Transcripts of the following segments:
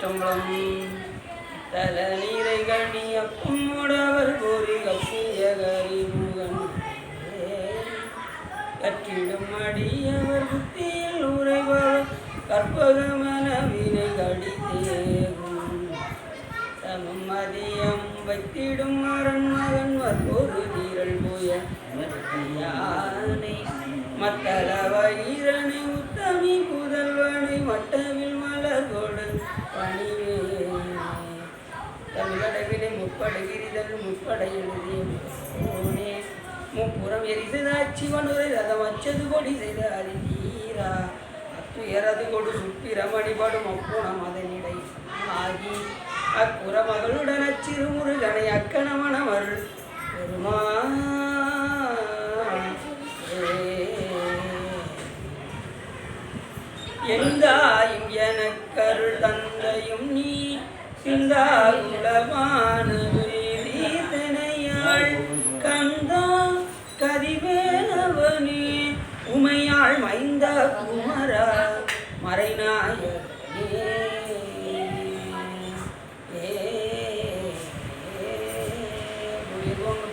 திருச்சிற்றம்பலம். தல நீரை கணிய புன்முடவர் கோரி கப்பிய கரிமுகன் கற்றிடும் அடியவர் புத்தியில் உரைபவர் கற்பகமன வினை கடித்தேகும் சமம் மதியம் வைத்திடும் மரன் மகன் ஒரு தீரல் போய யானை மத்தள வயிறனை உத்தமி புதல்வனை மட்டவில் மலர்கொடு பணிவே தமிழடவிலை முப்படகிரிதல் முப்படை எழுதிய முப்புறம் எரிசதாட்சி வனுரை ரதம் அச்சது கொடி செய்த அறிதீரா அத்துயரது கொடு சுப்பிரமணிபடும் அப்புணம் அதனிடை ஆகி அப்புற மகளுடன் அச்சிறு முருகனை அக்கணமணவர் பெருமா எந்தாயும் எனக்கருள் தந்தையும் நீ சிந்தாகுலமான தனையாள் கந்தா கதிவேலவனே உமையாள் மைந்த குமரா மறைநாயகனே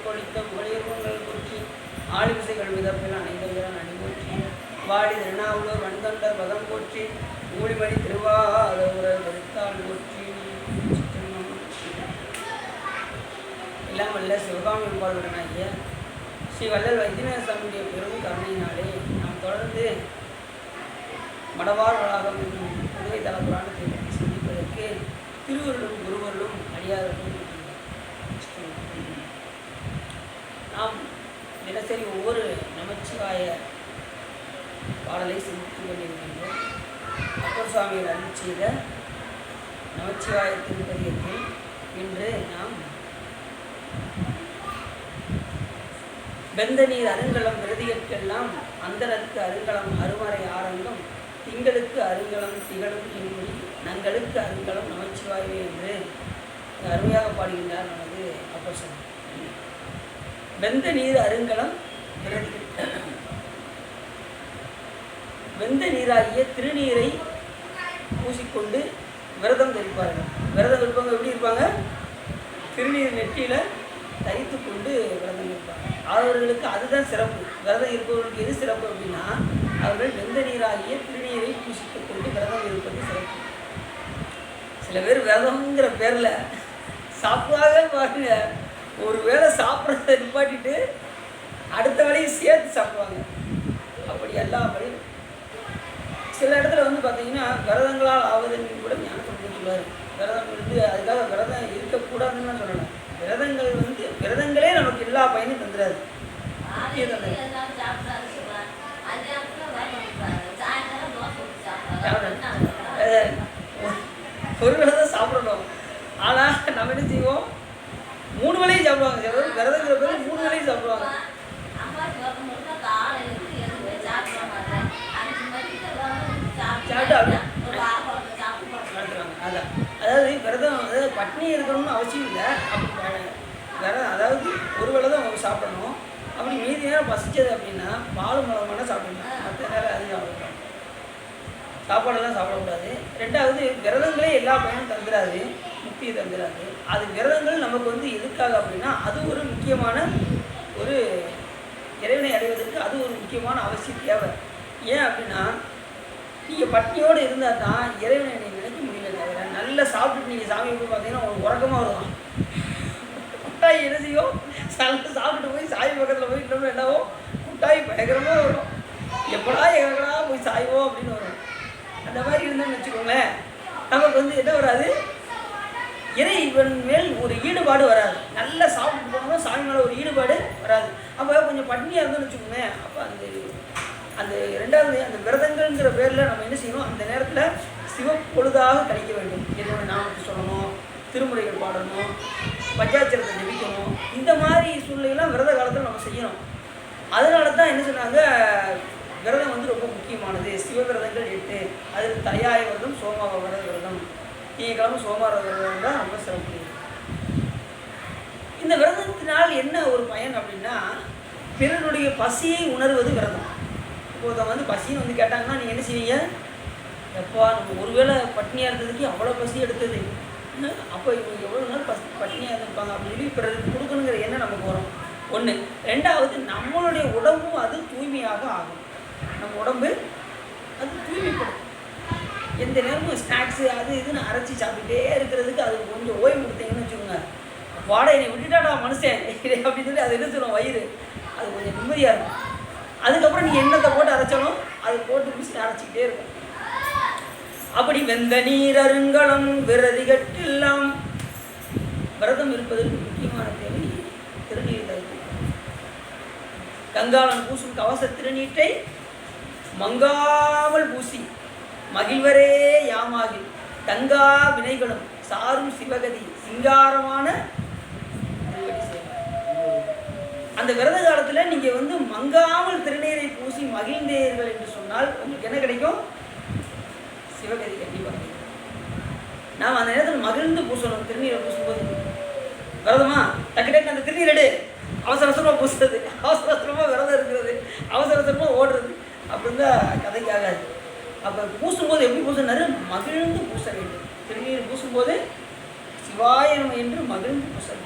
கொளித்த புகழியர்கள் குறிச்சி ஆளுமிசைகள் மிதப்பில் அனைவரும் அணிபோற்றி வாடி திருநாவலூர் வன்தொண்டர் பதம் போற்றி ஊழிமணி திருவாரூரர் கருத்தாள் போற்றி எல்லாம் வல்ல சிவகாமி அம்பாளுடனாகிய ஸ்ரீ வள்ளல் வைத்தியநாத சாமியுடைய பெரும் கருணையினாலே நாம் தொடர்ந்து மடவார் வளாகம் என்னும் புதுவை தல புராணத்தை பற்றி சிந்திப்பதற்கு திருவருளும் குருவருளும் அடியார்களும் நாம் தினசரி ஒவ்வொரு நமச்சிவாய பாடலை சிந்தித்து கொண்டிருக்கின்றோம். அப்பர் சுவாமிகள் அருள் செய்த நமச்சிவாய திருப்பதியத்தில் இன்று நாம் வெந்த நீர் அருங்கலம் விருதியற்கெல்லாம் அந்தரருக்கு அருங்கலம் அருமறை ஆரங்கம் திங்களுக்கு அருங்கலம் திகழும் இன்மொழி நங்களுக்கு அருங்கலம் நமச்சிவாயவே என்று அருமையாக பாடுகின்றார் நமது அப்பர் சுவாமி. வெந்த நீர் அருங்கலம் வெந்த நீராகிய திருநீரை பூசிக்கொண்டு விரதம் தரிப்பார்கள். விரதம் இருப்பவங்க எப்படி இருப்பாங்க? திருநீர் நெற்றியில் தரித்து கொண்டு விரதம் இருப்பாங்க. அவர்களுக்கு அதுதான் சிறப்பு. விரதம் இருப்பவர்களுக்கு எது சிறப்பு அப்படின்னா அவர்கள் வெந்த நீராகிய திருநீரை பூசித்து கொண்டு விரதம் இருப்பது சிறப்பு. சில பேர் விரதம்ங்கிற பேரில் சாப்பிடாத பாருங்க, ஒரு வேளை சாப்பிட்றத நிப்பாட்டிட்டு அடுத்த வேலையும் சேர்த்து சாப்பிடுவாங்க. அப்படி எல்லாமே சில இடத்துல வந்து பார்த்தீங்கன்னா விரதங்களால் ஆவதுன்னு கூட ஞானத்தை சொல்லுவார். விரதம் வந்து அதுக்காக விரதம் இருக்கக்கூடாதுன்னு சொல்லலை. விரதங்கள் வந்து விரதங்களே நமக்கு எல்லா பயனும் தந்துடாது. ஒரு வேளை தான் சாப்பிடணும். ஆனால் நம்ம என்ன செய்வோம், 3 வேளையும் சாப்பிடுவாங்க. சில பேர் விரதங்கிற பேர் 3 வேளையும் சாப்பிடுவாங்க. அதான் அதாவது விரதம் அதாவது பட்னி இருக்கணும்னு அவசியம் இல்லை. அப்படி விரதம் அதாவது ஒரு வேளை தான் அவங்க சாப்பிடணும். அப்படி மீதி நேரம் பசிச்சது அப்படின்னா பால் மூலமான சாப்பிடணும். மற்ற நேரம் அது சாப்பிடக்கூடாது, சாப்பாடெல்லாம் சாப்பிடக்கூடாது. ரெண்டாவது விரதங்களே எல்லா பயனும் தந்துடாது, முக்தியை தந்துடாது. அது விரதங்கள் நமக்கு வந்து எதுக்காக அப்படின்னா அது ஒரு முக்கியமான ஒரு இறைவனை அடைவதற்கு அது ஒரு முக்கியமான அவசியம் தேவை. ஏன் அப்படின்னா நீங்கள் பட்னியோடு இருந்தால் தான் இறைவனை நினைக்க முடியல. தவிர நல்லா சாப்பிட்டுட்டு நீங்கள் சாமி போய் பார்த்தீங்கன்னா உங்களுக்கு உறக்கமாக வரும். குட்டாய் என்ன செய்யும், சாப்பிட்டுட்டு போய் சாமி பக்கத்தில் போய் இன்னொன்று என்னவோ குட்டாய் பயங்கரமாக வரும். எப்படா எங்கடா போய் சாய்வோம் அப்படின்னு வரும். அந்த மாதிரி இருந்தோம்னு வச்சுக்கோங்களேன், நமக்கு வந்து என்ன வராது, இறைவன் மேல் ஒரு ஈடுபாடு வராது. நல்லா சாப்பிட்டு போனோம்னா சாமி மேலே ஒரு ஈடுபாடு வராது. அப்போ கொஞ்சம் பட்னியாக இருந்தோம்னு வச்சுக்கோங்களேன், அப்போ அந்த ரெண்டாவது அந்த விரதங்கள்ங்கிற பேரில் நம்ம என்ன செய்யணும், அந்த நேரத்தில் சிவப்பொழுதாக கழிக்க வேண்டும். என்னோட நாமத்தை சொல்லணும், திருமுறைகள் பாடணும், பஞ்சாட்சரத்தை ஜெபிக்கணும். இந்த மாதிரி சூழ்நிலையெல்லாம் விரத காலத்தில் நம்ம செய்யணும். அதனால தான் என்ன சொன்னாங்க, விரதம் வந்து ரொம்ப முக்கியமானது. சிவவிரதங்கள் 8, அதில் தலையாய விரதம் சோமவார விரதம், திங்கக்கிழமை சோமவார விரதம் தான் ரொம்ப சிறப்பு. இந்த விரதத்தினால் என்ன ஒரு பயன் அப்படின்னா பிறனுடைய பசியை உணர்வது விரதம். இப்போது வந்து பசின்னு வந்து கேட்டாங்கன்னா நீங்கள் என்ன செய்வீங்க, எப்பா நம்ம ஒருவேளை பட்னியாக இருந்ததுக்கு அவ்வளோ பசி எடுத்தது, அப்போ இவங்க எவ்வளோ நாள் பட்னியாக இருந்திருப்பாங்க அப்படின்னு சொல்லி பிறருக்கு கொடுக்கணுங்கிற எண்ணம் நமக்கு வரும். ஒன்று. ரெண்டாவது, நம்மளுடைய உடம்பும் அது தூய்மையாக ஆகும். நம்ம உடம்பு அது தூய்மைப்படும். எந்த நேரமும் ஸ்நாக்ஸு அது இதுன்னு அரைச்சி சாப்பிட்டுட்டே இருக்கிறதுக்கு அது கொஞ்சம் ஓய்வு கொடுத்தீங்கன்னு வச்சுக்கோங்க, வாடகை என்னை விட்டுட்டாடா மனுஷன் அப்படின்னு சொல்லி அது என்ன சொல்லுவோம், வயிறு அது கொஞ்சம் நிம்மதியாக இருக்கும். அதுக்கப்புறம் நீங்கள் எண்ணத்தை போட்டு அரைச்சாலும் அது போட்டு பிடிச்சி அரைச்சிக்கிட்டே இருக்கும். அப்படி வெந்த நீர் அருங்கலம் விரதிகட்டெல்லாம் விரதம் இருப்பதற்கு முக்கியமான தேவை திருநீர் தவிர்த்து. கங்காளன் பூசும் கவச திருநீற்றை மங்காமல் பூசி மகிழ்வரே யாமாகி தங்கா வினைகளும் சாரும் சிவகதி சிங்காரமான அந்த விரத காலத்தில் நீங்கள் மங்காமல் திருநீரை பூசி மகிழ்ந்தீர்கள் என்று சொன்னால் உங்களுக்கு என்ன கிடைக்கும்? சிவகதி கண்டிப்பாக கிடைக்கும். நாம் அந்த நேரத்தில் மகிழ்ந்து பூசணும். திருநீரை பூசும்போது விரதமா டக்கு டக்கு அந்த திருநீர் எடு, அவசர அவசரமாக பூசுறது, அவசர அவசரமாக விரதம் இருக்கிறது, அவசர அவசரமாக ஓடுறது அப்படின்னு தான் கதைக்காகாது. அப்போ பூசும்போது எப்படி பூசினாரு? மகிழ்ந்து பூச வேண்டும். திருநீர் பூசும்போது சிவாயனம் என்று மகிழ்ந்து பூச வேண்டும்.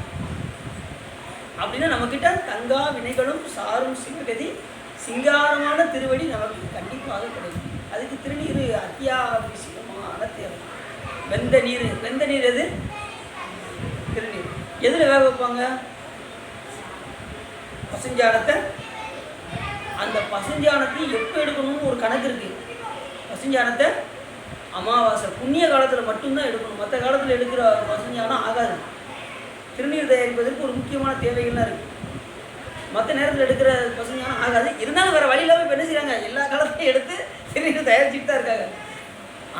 அப்படின்னா நம்மக்கிட்ட தங்கா வினைகளும் சாரும் சிவகதி சிங்காரமான திருவடி நமக்கு கண்டிப்பாக கிடைக்கும். அதுக்கு திருநீர் அத்தியாவசியமான தேவை. வெந்த நீர் எது? திருநீர். எதில் வேக வைப்பாங்க? பசுஞ்சாணத்தை. அந்த பசுஞ்சாணத்தை எப்போ எடுக்கணும்னு ஒரு கணக்கு இருக்குது. பசுஞ்சாணத்தை அமாவாசை புண்ணிய காலத்தில் மட்டும்தான் எடுக்கணும். மற்ற காலத்தில் எடுக்கிற பசுஞ்சாணம் ஆகாது. திருநீர் தயாரிப்பதற்கு ஒரு முக்கியமான தேவைகள்லாம் இருக்குது. மற்ற நேரத்தில் எடுக்கிற பசுஞ்சாணம் ஆகாது. இருந்தாலும் வேறு வழி இல்லாமல் இப்போ என்ன செய்கிறாங்க, எல்லா காலத்தையும் எடுத்து திருநீர் தயாரிச்சுட்டு தான் இருக்காங்க.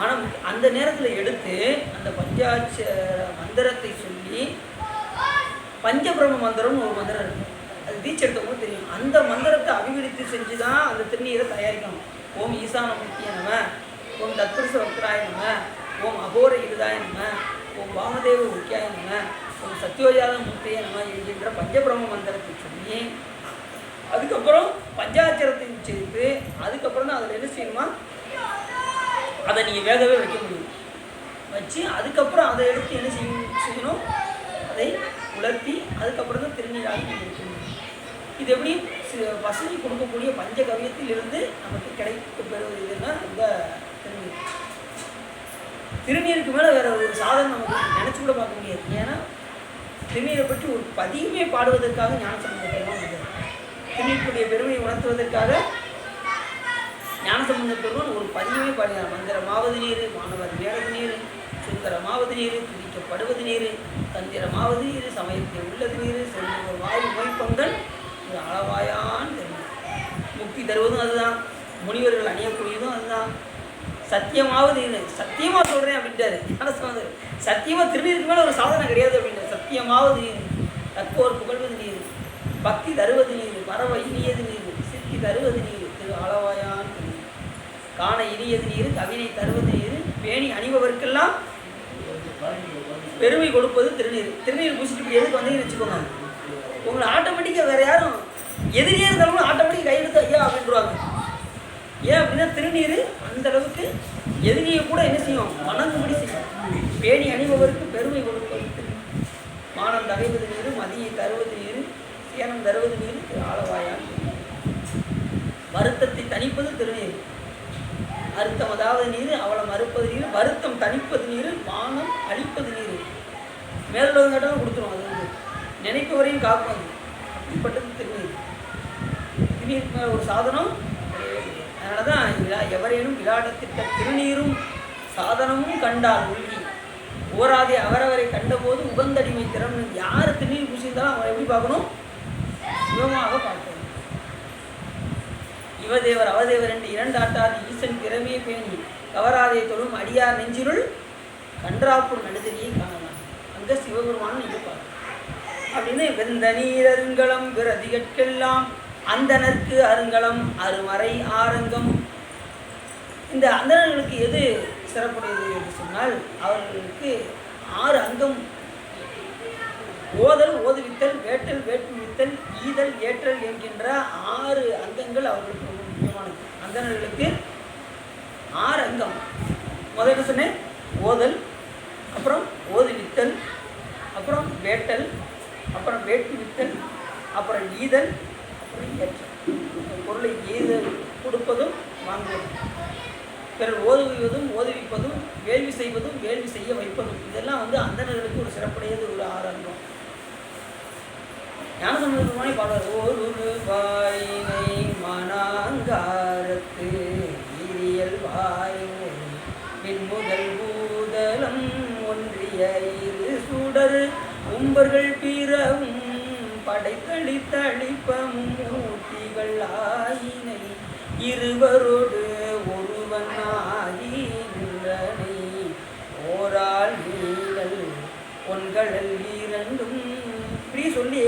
ஆனால் அந்த நேரத்தில் எடுத்து அந்த பஞ்சாட்சர மந்திரத்தை சொல்லி, பஞ்சபிரம மந்திரம்னு ஒரு மந்திரம் இருக்குது, அது தீட்சை எடுத்தவங்க தெரியும். அந்த மந்திரத்தை அபிவிருத்தி செஞ்சு தான் அந்த திருநீரை தயாரிக்கணும். ஓம் ஈசானமூர்த்திய நம, ஓம் தத்புருஷ வக்ராய நம, ஓம் அகோர இருதாய நம, ஓம் வாமதேவ உக்கியாய நம, ஓம் சத்யோஜாத மூர்த்திய நம என்கின்ற பஞ்சபிரம மந்திரத்தை சொல்லி அதுக்கப்புறம் பஞ்சாட்சரத்தை உச்சரித்து அதுக்கப்புறம் தான் அதில் என்ன செய்யணுமா, அதை நீங்கள் வேகவே வைக்க முடியும். வச்சு அதுக்கப்புறம் அதை எடுத்து என்ன செய்யணும், அதை உலர்த்தி அதுக்கப்புறம் தான் திருநீராக நீங்கள் வைக்க முடியும். இது எப்படி வசதி கொடுக்கக்கூடிய பஞ்சகவியத்திலிருந்து நமக்கு கிடைக்கப்பெறுவது இதுன்னா இந்த திருநீர். திருநீருக்கு மேலே வேறு ஒரு சாதனம் நமக்கு நினச்சி கூட பார்க்க முடியாது. ஏன்னா திருநீரை பற்றி ஒரு பதிவுமே பாடுவதற்காக ஞானசம்பந்த பெருமான் வந்தார். திருநீருடைய பெருமையை உணர்த்துவதற்காக ஞானசம்பந்த பெருமான் ஒரு பதிவுமே பாடினார். மந்திரமாவது நீர், மாணவர் மேலது நீர், சுந்தரமாவது நீர், துதிக்கப்படுவது நீர், தந்திரமாவது நீர், சமயத்தில் உள்ளது நீர், செல்வ வாயு மொய்ப்பங்கள் அளவாயான் தெரியும். முக்தி தருவதும் அதுதான், முனிவர்கள் அணியக்கூடியதும் அதுதான். சத்தியமாவது சத்தியமாக சொல்கிறேன் அப்படின்ட்டாரு ஞானசம்பந்தர். சத்தியமாக திருநீருக்கு மேலே ஒரு சாதனை கிடையாது அப்படின்ட்டு. சத்தியமாவது நீர், தற்போர் புகழ்வது நீர், பக்தி தருவது நீர், பரவ இனியது நீர், சித்தி தருவது நீர், திரு அளவாயான் நீர், காண இனியது நீர், கவினை தருவது நீர், பேணி அணிபவர்க்கெல்லாம் பெருமை கொடுப்பது திருநீர். திருநீர் பூசிட்டு எதுக்கு வந்தீங்கன்னு வச்சுக்கோங்க, உங்களை ஆட்டோமேட்டிக்காக வேறு யாரும் எதிரியே இருந்தாலும் ஆட்டோமேட்டிக் கையெழுத்து ஐயா அப்படின்றாங்க. ஏன் அப்படின்னா திருநீர் அந்த அளவுக்கு எதிரியை கூட என்ன செய்யும், வணங்கும்படி செய்யும். பேணி அணிபவருக்கு பெருமை கொடுப்பது திருநீர். மானம் தகைவது நீர், மதியை தருவது நீர், சேனம் தருவது நீர், ஆளவாயான். வருத்தத்தை தணிப்பது திருநீர். அறுத்தம் அதாவது நீர், அவளை மறுப்பது நீர், வருத்தம் தணிப்பது நீர், மானம் அழிப்பது நீர். மேலுள்ளவங்க கேட்டாலும் கொடுத்துரும். அது நினைப்பவரையும் காப்பது. இப்பட்டது திருநீர். திருநீருக்கு மேலே ஒரு சாதனம். அதனால தான் எவரேனும் விளையாடத்திட்ட திருநீரும் சாதனமும் கண்டால் உள்கி ஓராதே அவரவரை கண்டபோது உகந்தடிமை திறன். யார் திருநீர் பூசியிருந்தாலும் அவரை எப்படி பார்க்கணும், சிவமாக பார்க்கணும். இவதேவர் அவதேவர் என்று இரண்டு ஆட்டாது ஈசன் திறமையை பேணி கவராதே தொழும் அடியார் நெஞ்சிருள் கன்றாப்புள் நடுதலியை காணலாம். அங்கே சிவபெருமான் இருப்பார் அப்படின்னு. வெந்த நீர் அருங்கலம் விரதிகட்கெல்லாம் அந்தனருக்கு அருங்கலம் அருமறை ஆரங்கம். இந்த அந்தணர்களுக்கு எது சிறப்புடையது என்று சொன்னால், அவர்களுக்கு 6 அங்கம். ஓதல் ஓதுவித்தல், வேட்டல் வேட்டுவித்தல், ஈதல் ஏற்றல் என்கின்ற 6 அங்கங்கள் அவர்களுக்கு ரொம்ப முக்கியமானது. அந்தணர்களுக்கு 6 அங்கம். முதல்ல சொன்னேன் ஓதல், அப்புறம் ஓதுவித்தல், அப்புறம் வேட்டல், அப்புறம் வேட்டு வித்தல், அப்புறம் ஈதல், அப்புறம் ஏற்றல். பொருளை ஈதல் கொடுப்பதும் வாங்குவதும், பிறர் ஓதுவிப்பதும் ஓதுவிப்பதும், வேள்வி செய்வதும் வேள்வி செய்ய வைப்பதும், இதெல்லாம் வந்து அந்தணர்களுக்கு ஒரு சிறப்புடையது, ஒரு ஆரம்பம். ஞானசம்பந்தமான பாடல் ஒரு வாயினை மனாங்காரத்து ஈரியல் வாய் பின்முதல் பூதலம் ஒன்றிய இரு சுடர் உம்பர்கள் பிறவும் படைத்தளித்தளிப்பமும் மூர்த்திகள் ஆயினை இருவரோடு ஒருவனாகி நின்றனை ஓரால் நீழல் பொன்கடல் இரண்டும் இப்படி சொல்லி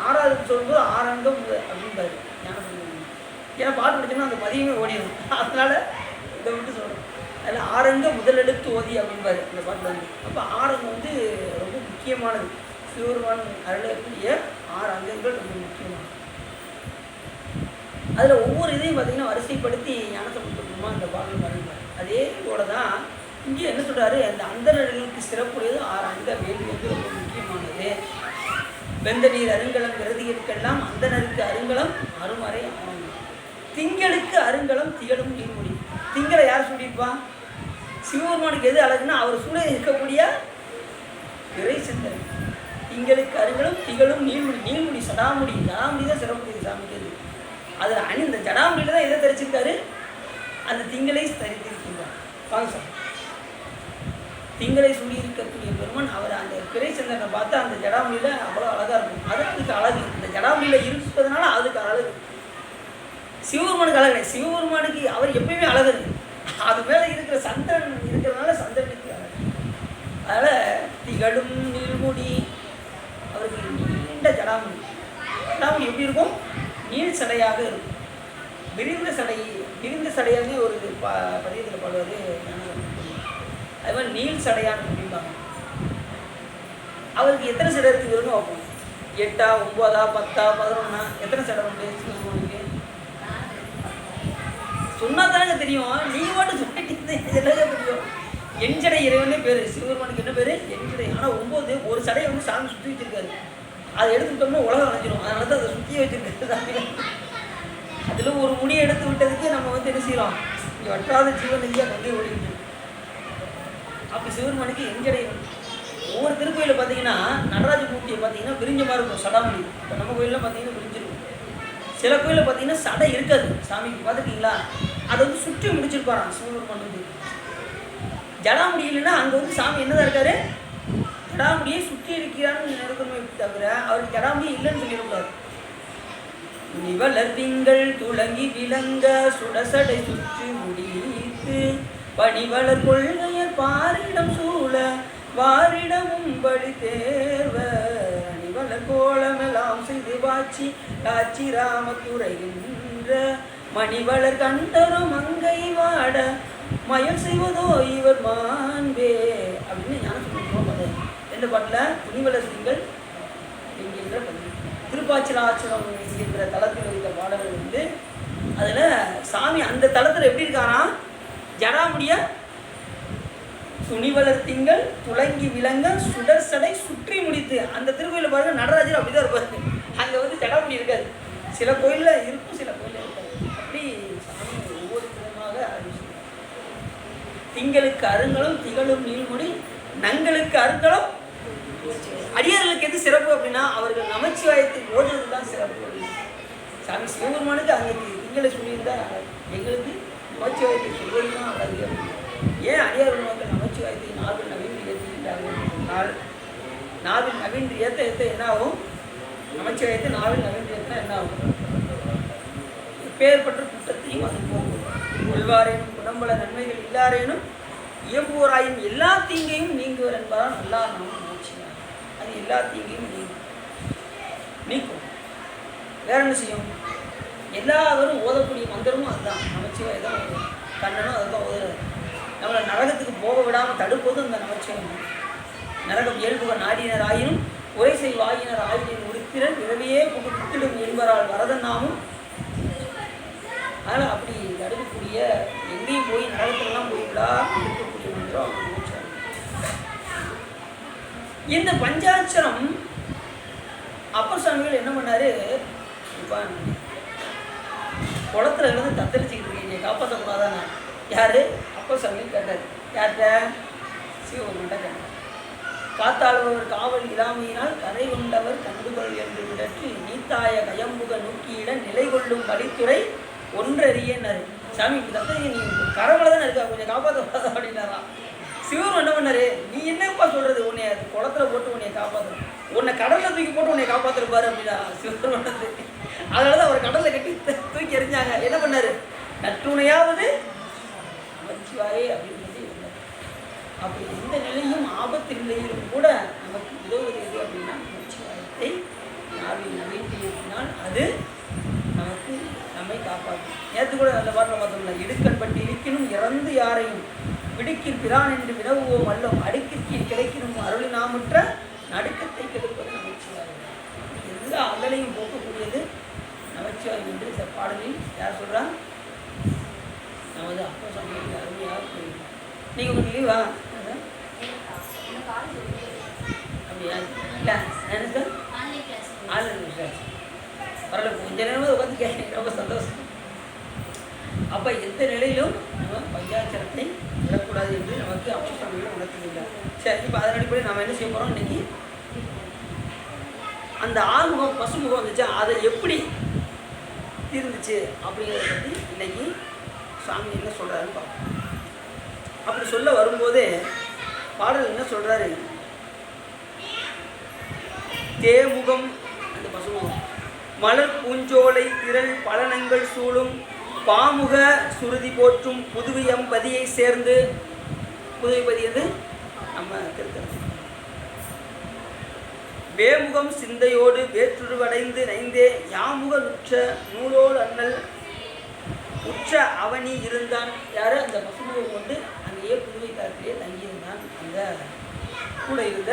ஆறாவது சொல்லும்போது ஆறங்கம் அப்படின்பாரு ஞானசம்பந்தம். ஏன்னா பாட்டு படிச்சோம்னா அந்த பதியமே ஓடிடும், அதனால இதை விட்டு சொல்கிறோம். அதில் ஆறங்க முதலெழுத்து ஓதி அப்படின்பாரு இந்த பாட்டில் வந்து. அப்போ ஆறங்கம் வந்து ரொம்ப முக்கியமானது. சிவபெருமான் அருளக்கூடிய 6 அங்கங்கள் ரொம்ப முக்கியமானது. அதில் ஒவ்வொரு இதையும் பார்த்திங்கன்னா வரிசைப்படுத்தி ஞானசம்பந்தமா அந்த பாடல் பாடிப்பார். அதே போல தான் இங்கே என்ன சொல்கிறாரு, அந்த அந்தணர்களுக்கு சிறப்புடையது 6 அங்க வேள்வி வந்து ரொம்ப முக்கியமானது. வெந்த நீர் அருங்கலம் விரதிகளுக்கெல்லாம் அந்தணருக்கு அருங்கலம் அருமறை ஆனந்தம். திங்களுக்கு அருங்கலம் திகழும் நீர்மொழி. திங்களை யார் சொல்லியிருப்பான்? சிவபெருமானுக்கு எது அழகுன்னா அவர் சூழ இருக்கக்கூடிய இறை சிந்தனை. திங்களுக்கு அருங்கலம் திகழும் நீர்மொழி. நீர்மொழி சடாமுடி, ஜடாமுடி தான் சிறப்புடையது சாமிக்கிறது. அதில் இந்த ஜடாமுடியில் தான் எதை தரிச்சிருக்காரு? அந்த திங்களை தரித்திருக்கின்றார். வாங்க சார். திங்களை சொல்லி இருக்கக்கூடிய பெருமன் அவர் அந்த பிறை சந்திரனை பார்த்தா அந்த ஜடாமுடியில் அவ்வளோ அழகாக இருக்கும். அது அதுக்கு அழகு. இந்த ஜடாமுடியில் இருப்பதனால அதுக்கு அழகு. சிவபெருமானுக்கு அழகு. சிவபெருமானுக்கு அவர் எப்பயுமே அழகு. அது மேலே இருக்கிற சந்திரன் இருக்கிறதுனால சந்திரனுக்கு அழகு. அதனால் திகழும் நீள்முடி, அவருக்கு நீண்ட ஜடாமுடி. ஜடாமுடி எப்படி இருக்கும்? நீள் சடையாக இருக்கும். விரிந்த சடையாகவே ஒரு பதியத்தில் பாடுவது. அது மாதிரி நீள் சடையான் அப்படிம்பாங்க. அவருக்கு எத்தனை சடை இருக்குதுன்னு பார்ப்போம். 8, 9, 10, 11 எத்தனை சடை உண்டு சிவபெருமானுக்கு? சொன்னா தானங்க தெரியும். நீங்கள் மட்டும் சொல்லிட்டு எல்லாமே தெரியும். எஞ்சடை இறைவனே பேர். சிவபெருமானுக்கு என்ன பேர்? எஞ்சடை. ஆனால் 9 ஒரு சடையை வந்து சாமி சுற்றி வச்சிருக்காரு. அதை எடுத்துக்கிட்டோம்னா உலகம் அடைஞ்சிடும். அதனால தான் அதை சுற்றி வச்சிருக்காரு. அதில் ஒரு முடியை எடுத்து விட்டதுக்கு நம்ம வந்து என்ன செய்யலாம்? இங்கே வற்றாத ஜீவன் இல்லையா கொண்டே ஓடிக்கிட்டு. அப்படி சிவபெருமானுக்கு எஞ்சடை. ஒவ்வொரு திருக்கோயிலில் பார்த்தீங்கன்னா நடராஜ மூர்த்தியை பார்த்தீங்கன்னா விரிஞ்ச மாதிரி இருக்கும் சடாமுடி. இப்போ நம்ம கோயிலில் பார்த்தீங்கன்னா விரிஞ்சிருக்கும். சில கோயிலில் பார்த்தீங்கன்னா சடை இருக்காது சாமிக்கு. பார்த்துருக்கீங்களா? அதை வந்து சுற்றி முடிச்சிருப்பாராம் சிவபெருமான் வந்து. ஜடாமுடி இல்லைன்னா அங்கே வந்து சாமி என்னதான் இருக்காரு? ஜடாமுடியை சுற்றி இருக்கிறான்னு நினைக்கணுமே தவிர அவருக்கு ஜடாமுடி இல்லைன்னு சொல்லிடக்கூடாது. நிவலர் திங்கள் துளங்கி விளங்க சுடசடை சுற்றி முடித்து பணிவளர் கொள்கையர் பாரிடம் சூழ வாரிடமும் படி தேர்வ அணிவளர் கோலமெல்லாம் செய்து வாச்சி காட்சி ராமத்துறைகின்ற மணிவளர் கண்டரும் மங்கை வாட மயம் செய்வதோ இவர் மாண்பே அப்படின்னு ஞானசம்பந்தம் எந்த பாட்டில்? துணிவளர் திங்கள் என்கின்ற திருப்பாச்சிலாச்சலம் என்கின்ற தளத்தில் இருக்கிற பாடல்கள் வந்து அதில் சாமி அந்த தளத்தில் எப்படி இருக்காரா? ஜடாமுடிய துணிவளர் திங்கள் துளங்கி விளங்க சுடர் சடை சுற்றி முடித்து. அந்த திருக்கோயிலில் பாருங்க நடராஜர் அப்படிதான் இருப்பாரு. அங்கே வந்து ஜடாமுடி இருக்காது. சில கோயிலில் இருக்கும், சில கோயிலில் இருக்காது. அப்படி சாமி ஒவ்வொரு விதமாக அறிவிச்சு. திங்களுக்கு அருங்கலம் திகழும் நீள்முடி நங்களுக்கு அருங்கலம். அடியார்களுக்கு எது சிறப்பு அப்படின்னா அவர்கள் நமச்சிவாயத்தை ஓதுவது தான் சிறப்பு. சாமி சிவபெருமானுக்கு அங்கே திங்களை சொல்லியிருந்தா எங்களுக்கு நமச்சிவாயத்தை சொல்வது தான் அழகு. ஏன் அடியார் மக்கள் நமச்சிவாயத்தை நாவில் நவீன் ஏற்றுகின்றார்கள்? நாவில் நவீன் ஏற்ற ஏற்ற என்ன ஆகும்? நமச்சிவாயத்தை நாவில் நவீன் ஏற்றினா என்ன ஆகும்? பேர்பற்ற குற்றத்தையும் அது போகும். கொள்வாரேனும் குணம்பல நன்மைகள் இல்லாரேனும் இயம்புவோராயின் எல்லா தீங்கையும் நீங்குவர் என்பதால் நல்லா நாம் நினைச்சினார். அது எல்லா தீங்கையும் நீக்கும். வேற என்ன செய்யும்? எல்லாரும் ஓதக்கூடிய மந்திரமும் அதுதான். நமச்சிவாய் தான் ஓதும். கண்ணனும் அதுதான் ஓதுறது. நம்மளை நரகத்துக்கு போக விடாமல் தடுப்பதும் இந்த நமச்சிவாயம். நரகம் இயல்புக நாடினர் ஆயினும் உரை செய்வாயினர் ஆயினும் உடுத்திரன் இரவியே புத்திடும் என்பரால் வரதன் நாமும் அதனால் அப்படி தடுக்கக்கூடிய எங்கேயும் போய் நரகத்திலலாம் போய்விடா இருக்கக்கூடிய மந்திரம் நமச்சிவாயம். இந்த பஞ்சாட்சரம் அப்பர் சுவாமிகள் என்ன பண்ணாரு, இப்போ குளத்துல இருந்து தத்தளிச்சுக்கிட்டு இருக்கீங்க காப்பாற்றக்கூடாதானே யாரு அப்பர் சுவாமிகள் கேட்டார். யார்கிட்ட? சிவபெருமான்கிட்ட கேட்டார். காத்தாழ்பவர் காவல் இல்லாமையினால் கரை கொண்டவர் கண்டுகொள் என்று விடற்று நீத்தாய கயம்புக நோக்கியிட நிலை கொள்ளும் படித்துறை ஒன்றறியன்னாரு. சாமி இப்படி தத்தளிங்க, நீ கரமலை தானே இருக்கா, கொஞ்சம் காப்பாற்றக்கூடாதா அப்படின்னாரா. சிவரும் என்ன பண்ணாரு, நீ என்னப்பா சொல்றது, உன்னை குளத்துல போட்டு உன்னை காப்பாற்று, உன்னை கடல்ல தூக்கி போட்டு உன்னை காப்பாற்றுருப்பாரு அப்படின்னா சிவரும் பண்ணது. அதனாலதான் அவர் கடல்ல கட்டி தூக்கி எறிஞ்சாங்க. என்ன பண்ணாரு, நற்றுணையாவது நமச்சிவாயே அப்படின்னு சொல்லி இருந்தார். அப்படி எந்த நிலையும் ஆபத்து நிலையிலும் கூட நமக்கு உதவுவது எது அப்படின்னா நமச்சிவாயத்தை நாவில் நவீட்டினால் அது நமக்கு நம்மை காப்பாற்றும். நேற்று கூட நல்ல பாட்டில் பார்த்தோம்னா, இடுக்கண்பட்டு இருக்கணும் இறந்து யாரையும் விடுக்கில் பிரான் என்று வினவுவோம் அல்லோம் அடுக்கிற்கில் கிடைக்கணும் அருளினாமுற்ற நடுக்கத்தை கெடுப்பது நமச்சிவாயம். எல்லா அல்லலையும் போக்கக்கூடியது நமச்சிவாயம் என்று இந்த பாடலில் யார் சொல்கிறான்? நமது அப்பா சுவாமிகள் அருமையாக போயிருக்கோம். நீங்கள் உங்களுக்கு லீவா அப்படியா? இல்லை என்ன சார் ஆன்லைன் கிளாஸ் பரவாயில்ல, கொஞ்ச நேரமாக உட்காந்து கேட்க ரொம்ப சந்தோஷம். அப்போ எந்த நிலையிலும் நம்ம பஞ்சாட்சரத்தை விடக்கூடாது என்று நமக்கு அப்பர் சுவாமிகள் உணர்த்துகின்றார். சரி, இப்போ அதன் அடிப்படையில் நம்ம என்ன செய்ய போகிறோம், இன்னைக்கு அந்த ஆறுமுகம் பசுமுகம் வந்துச்சு, அதை எப்படி தீர்ந்துச்சு அப்படிங்கிறத பற்றி இன்னைக்கு சுவாமி என்ன சொல்கிறாருன்னு பார்ப்போம். அப்படி சொல்ல வரும்போதே பாடல் என்ன சொல்கிறாரு, தேமுகம் அந்த பசுமுகம் மலர் பூஞ்சோலை திரள் பலனங்கள் சூழும் பாமுக சுருதி போற்றும் புதுவியம் பதியை சேர்ந்து, புதுவை பதியது நம்ம திருத்தம் வேமுகம் சிந்தையோடு வேற்றுருவடைந்து நைந்தே யாமுக நுற்ற நூலோடு அண்ணல் உற்ற அவனி இருந்தான். யாரு? அந்த பசுமுகம் கொண்டு அங்கேயே புதுவை தரத்திலேயே தங்கியிருந்தான். அந்த கூட இருந்த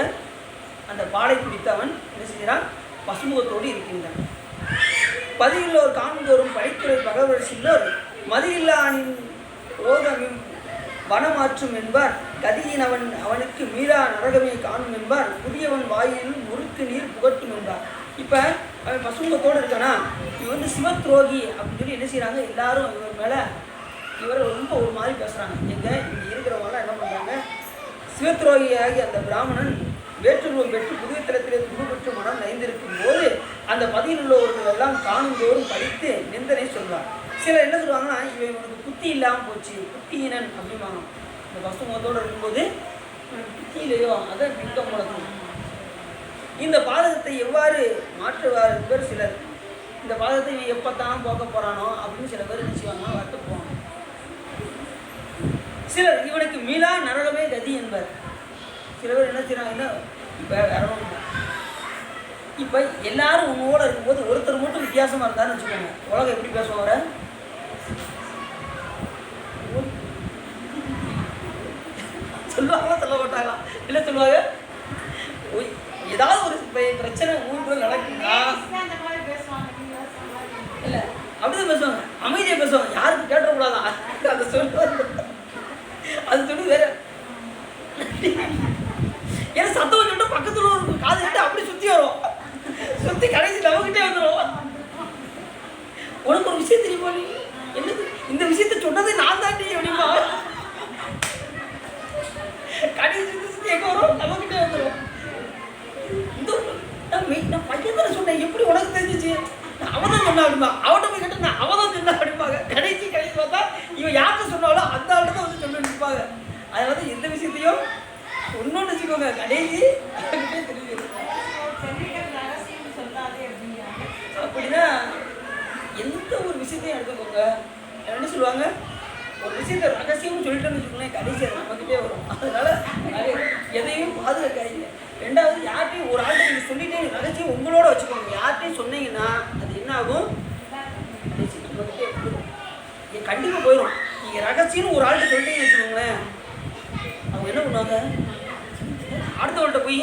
அந்த பாலை பிடித்தவன் என்ன செய்கிறான், பசுமுகத்தோடு இருக்கின்றான். பதியுள்ளோர் காண்தோறும் படித்துறை பகவல் சில்லோர் மதியில்லானின் ரோகமும் வனமாற்றும் என்பார் கதியின் அவனுக்கு மீளா நரகமே காணும் என்பார் புதியவன் வாயில் முறுக்கு நீர் புகட்டும் என்பார். இப்போ அவன் பசுமுகத்தோடு இருக்கானா, இவர் வந்து சிவத்ரோகி அப்படின்னு சொல்லி என்ன செய்கிறாங்க, எல்லாரும் இவர் மேலே இவரை ரொம்ப ஒரு மாதிரி பேசுகிறாங்க. இங்கே இருக்கிறவங்களாம் என்ன பண்ணுறாங்க, சிவத்ரோகியாகி அந்த பிராமணன் வேற்றுருவம் பெற்று புதுத்தலத்திலே துன்பு பெற்று மனம் நைந்திருக்கும் போது அந்த பதியில் உள்ளவர்கள் எல்லாம் காணுந்தோறும் படித்து நிந்தனை சொல்வார். சிலர் என்ன சொல்லுவாங்கன்னா, இவன் இவனுக்கு புத்தி இல்லாமல் போச்சு, புத்தியினன் அப்படிம்பாங்க. இந்த பசுமுகத்தோடு இருக்கும்போது புத்தி இல்லையோ அதை பிங்கம் முழக்கணும். இந்த பாதகத்தை எவ்வாறு மாற்றுவார் என்பவர் சிலர். இந்த பாதகத்தை இவன் எப்போத்தான் போக்க போகிறானோ அப்படின்னு சில பேர் நிச்சயவாங்க வரட்டு போவாங்க. சிலர் இவனுக்கு மீளா நரகமே கதி என்பர். சில பேர் என்ன செய்கிறாங்கன்னா, இப்போ வேற ஒன்று, இப்போ எல்லாரும் உன்னோட இருக்கும்போது ஒருத்தர் மட்டும் வித்தியாசமாக இருந்தாருன்னு வச்சுக்கோங்க, உலகம் எப்படி பேசுவாங்க, சொல்லுவாங்களா சொல்ல மாட்டாங்களா? இல்லை சொல்லுவாங்க, ஏதாவது ஒரு பிரச்சனை ஊருக்குள்ள நடக்குன்னா இல்லை அப்படிதான் பேசுவாங்க, அமைதியாக பேசுவாங்க, யாருக்கும் கேட்டக்கூடாதான் அதை சொல்லுவாங்க. அது சொல்லி வேற ஏன்னா சத்தம் சொல்லிட்டு பக்கத்தில் ஒரு காது கிட்ட அப்படி சுற்றி வரும், சுற்றி கடைசி நம்மகிட்டே வந்துடும். உனக்கு ஒரு விஷயம் தெரியுமா, நீ என்னது இந்த விஷயத்த சொன்னது நான் தாண்டி அப்படிமா கடைசி சுற்றி எங்கே வரும், நம்மகிட்டே வந்துடும். நான் பையன் தானே சொன்னேன், எப்படி உனக்கு தெரிஞ்சிச்சு, அவன் தான் சொன்னா அப்படிமா, அவட்ட போய் கேட்டு நான் அவன் தான் சொன்னா அப்படிம்பாங்க. கடைசி பார்த்தா இவன் யார்கிட்ட சொன்னாலும் அந்த ஆள்கிட்ட தான் வந்து சொல்லி நிற்பாங்க. அதனால தான் எந்த விஷயத்தையும் ஒன்னொன்று வச்சுக்கோங்க, கடைசி தெரியுது. அப்படின்னா எந்த ஒரு விஷயத்தையும் எடுத்துக்கோங்க, என்ன சொல்லுவாங்க, ஒரு விஷயத்த ரகசியம்னு சொல்லிட்டோன்னு வச்சுக்கோங்களேன், கடைசி அது நம்மக்கிட்டே வரும். அதனால எதையும் பாதுகாக்காதீங்க. ரெண்டாவது, யார்ட்டையும் ஒரு ஆள்கிட்ட நீங்கள் சொல்லிட்டே ரகசியம் உங்களோட வச்சுக்கோங்க. யார்ட்டையும் சொன்னீங்கன்னா அது என்ன ஆகும், கடைசி நம்மக்கிட்டே வந்துடும், கண்டிப்பாக போயிடும். நீங்கள் ரகசியம்னு ஒரு ஆள்கிட்ட சொல்லிட்டீங்கன்னு வச்சுக்கோங்களேன், அவங்க என்ன பண்ணுவாங்க, அடுத்தவள்கிட்ட போய்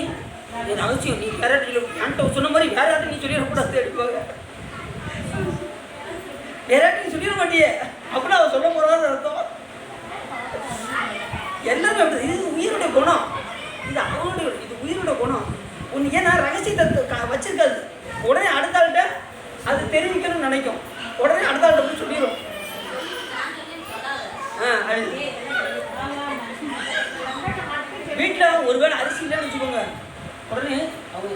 என் அவசியம் நீ வேற என்கிட்ட சொன்ன மாதிரி வேற யார்ட்ட நீ சொல்லிடக்கூடாது அடிப்பாங்க. வேறாட்டி சொல்லிட மாட்டியே அப்படின்னா அவன் சொல்ல போறான்னு அர்த்தம். எல்லாமே அப்படி. இது உயிரோட குணம், இது அவனுடைய, இது உயிரோட குணம். ஒன்று ஏன்னா ரகசியத்தை வச்சிருக்காது, உடனே அடுத்த ஆள்கிட்ட அது தெரிவிக்கணும்னு நினைக்கும், உடனே அடுத்த ஆள்கிட்ட போய் சொல்லிடும். வீட்டில் ஒருவேளை அரிசி இல்லைன்னு வச்சுக்கோங்க, உடனே அவங்க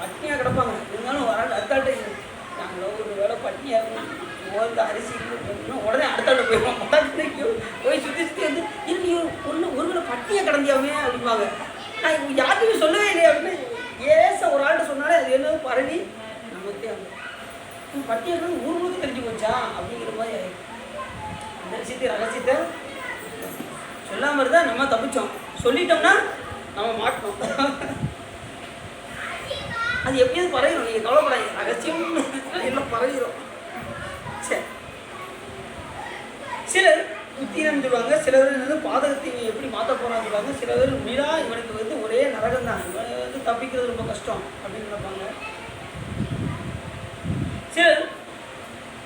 பட்னியாக கிடப்பாங்க, இருந்தாலும் வர அடுத்த ஆள்கிட்ட நாங்கள் ஒரு வேளை பட்னியாக ஓர்ந்த அரிசி இல்லைன்னா உடனே அடுத்த ஆள்கிட்ட போயிடுவோம். போய் சுற்றி சுற்றி வந்து இன்னி ஒரு வேளை பட்னியாக கிடந்தியாமே அப்படிம்பாங்க. நான் யாருக்குமே சொல்லவே இல்லையே அப்படின்னு ஏச ஒரு ஆள்கிட்ட சொன்னாலே அது என்ன பரவி நமக்கே அந்த பட்டியல் ஊர் முழுக்க தெரிஞ்சு போச்சா அப்படிங்கிற மாதிரி அந்த விஷயத்தை ரகசியத்தை சொல்லாமல் இருந்தால் நம்ம தப்பிச்சோம், சொல்லிட்டோம்னா நம்ம மாட்டோம். அது எப்படியாவது பரவிடும், நீங்கள் கவலைப்படாதீங்க, ரகசியம் எல்லாம் பரவிடும். சரி, சிலர் புத்திரன்னு சொல்லுவாங்க, சில பேர் வந்து பாதகத்தை இவன் எப்படி மாற்ற போகிறான்னு சொல்லுவாங்க, சில பேர் மீறா இவனுக்கு வந்து ஒரே நரகம் தான், இவன் வந்து தப்பிக்கிறது ரொம்ப கஷ்டம் அப்படின்னு நினைப்பாங்க. சிலர்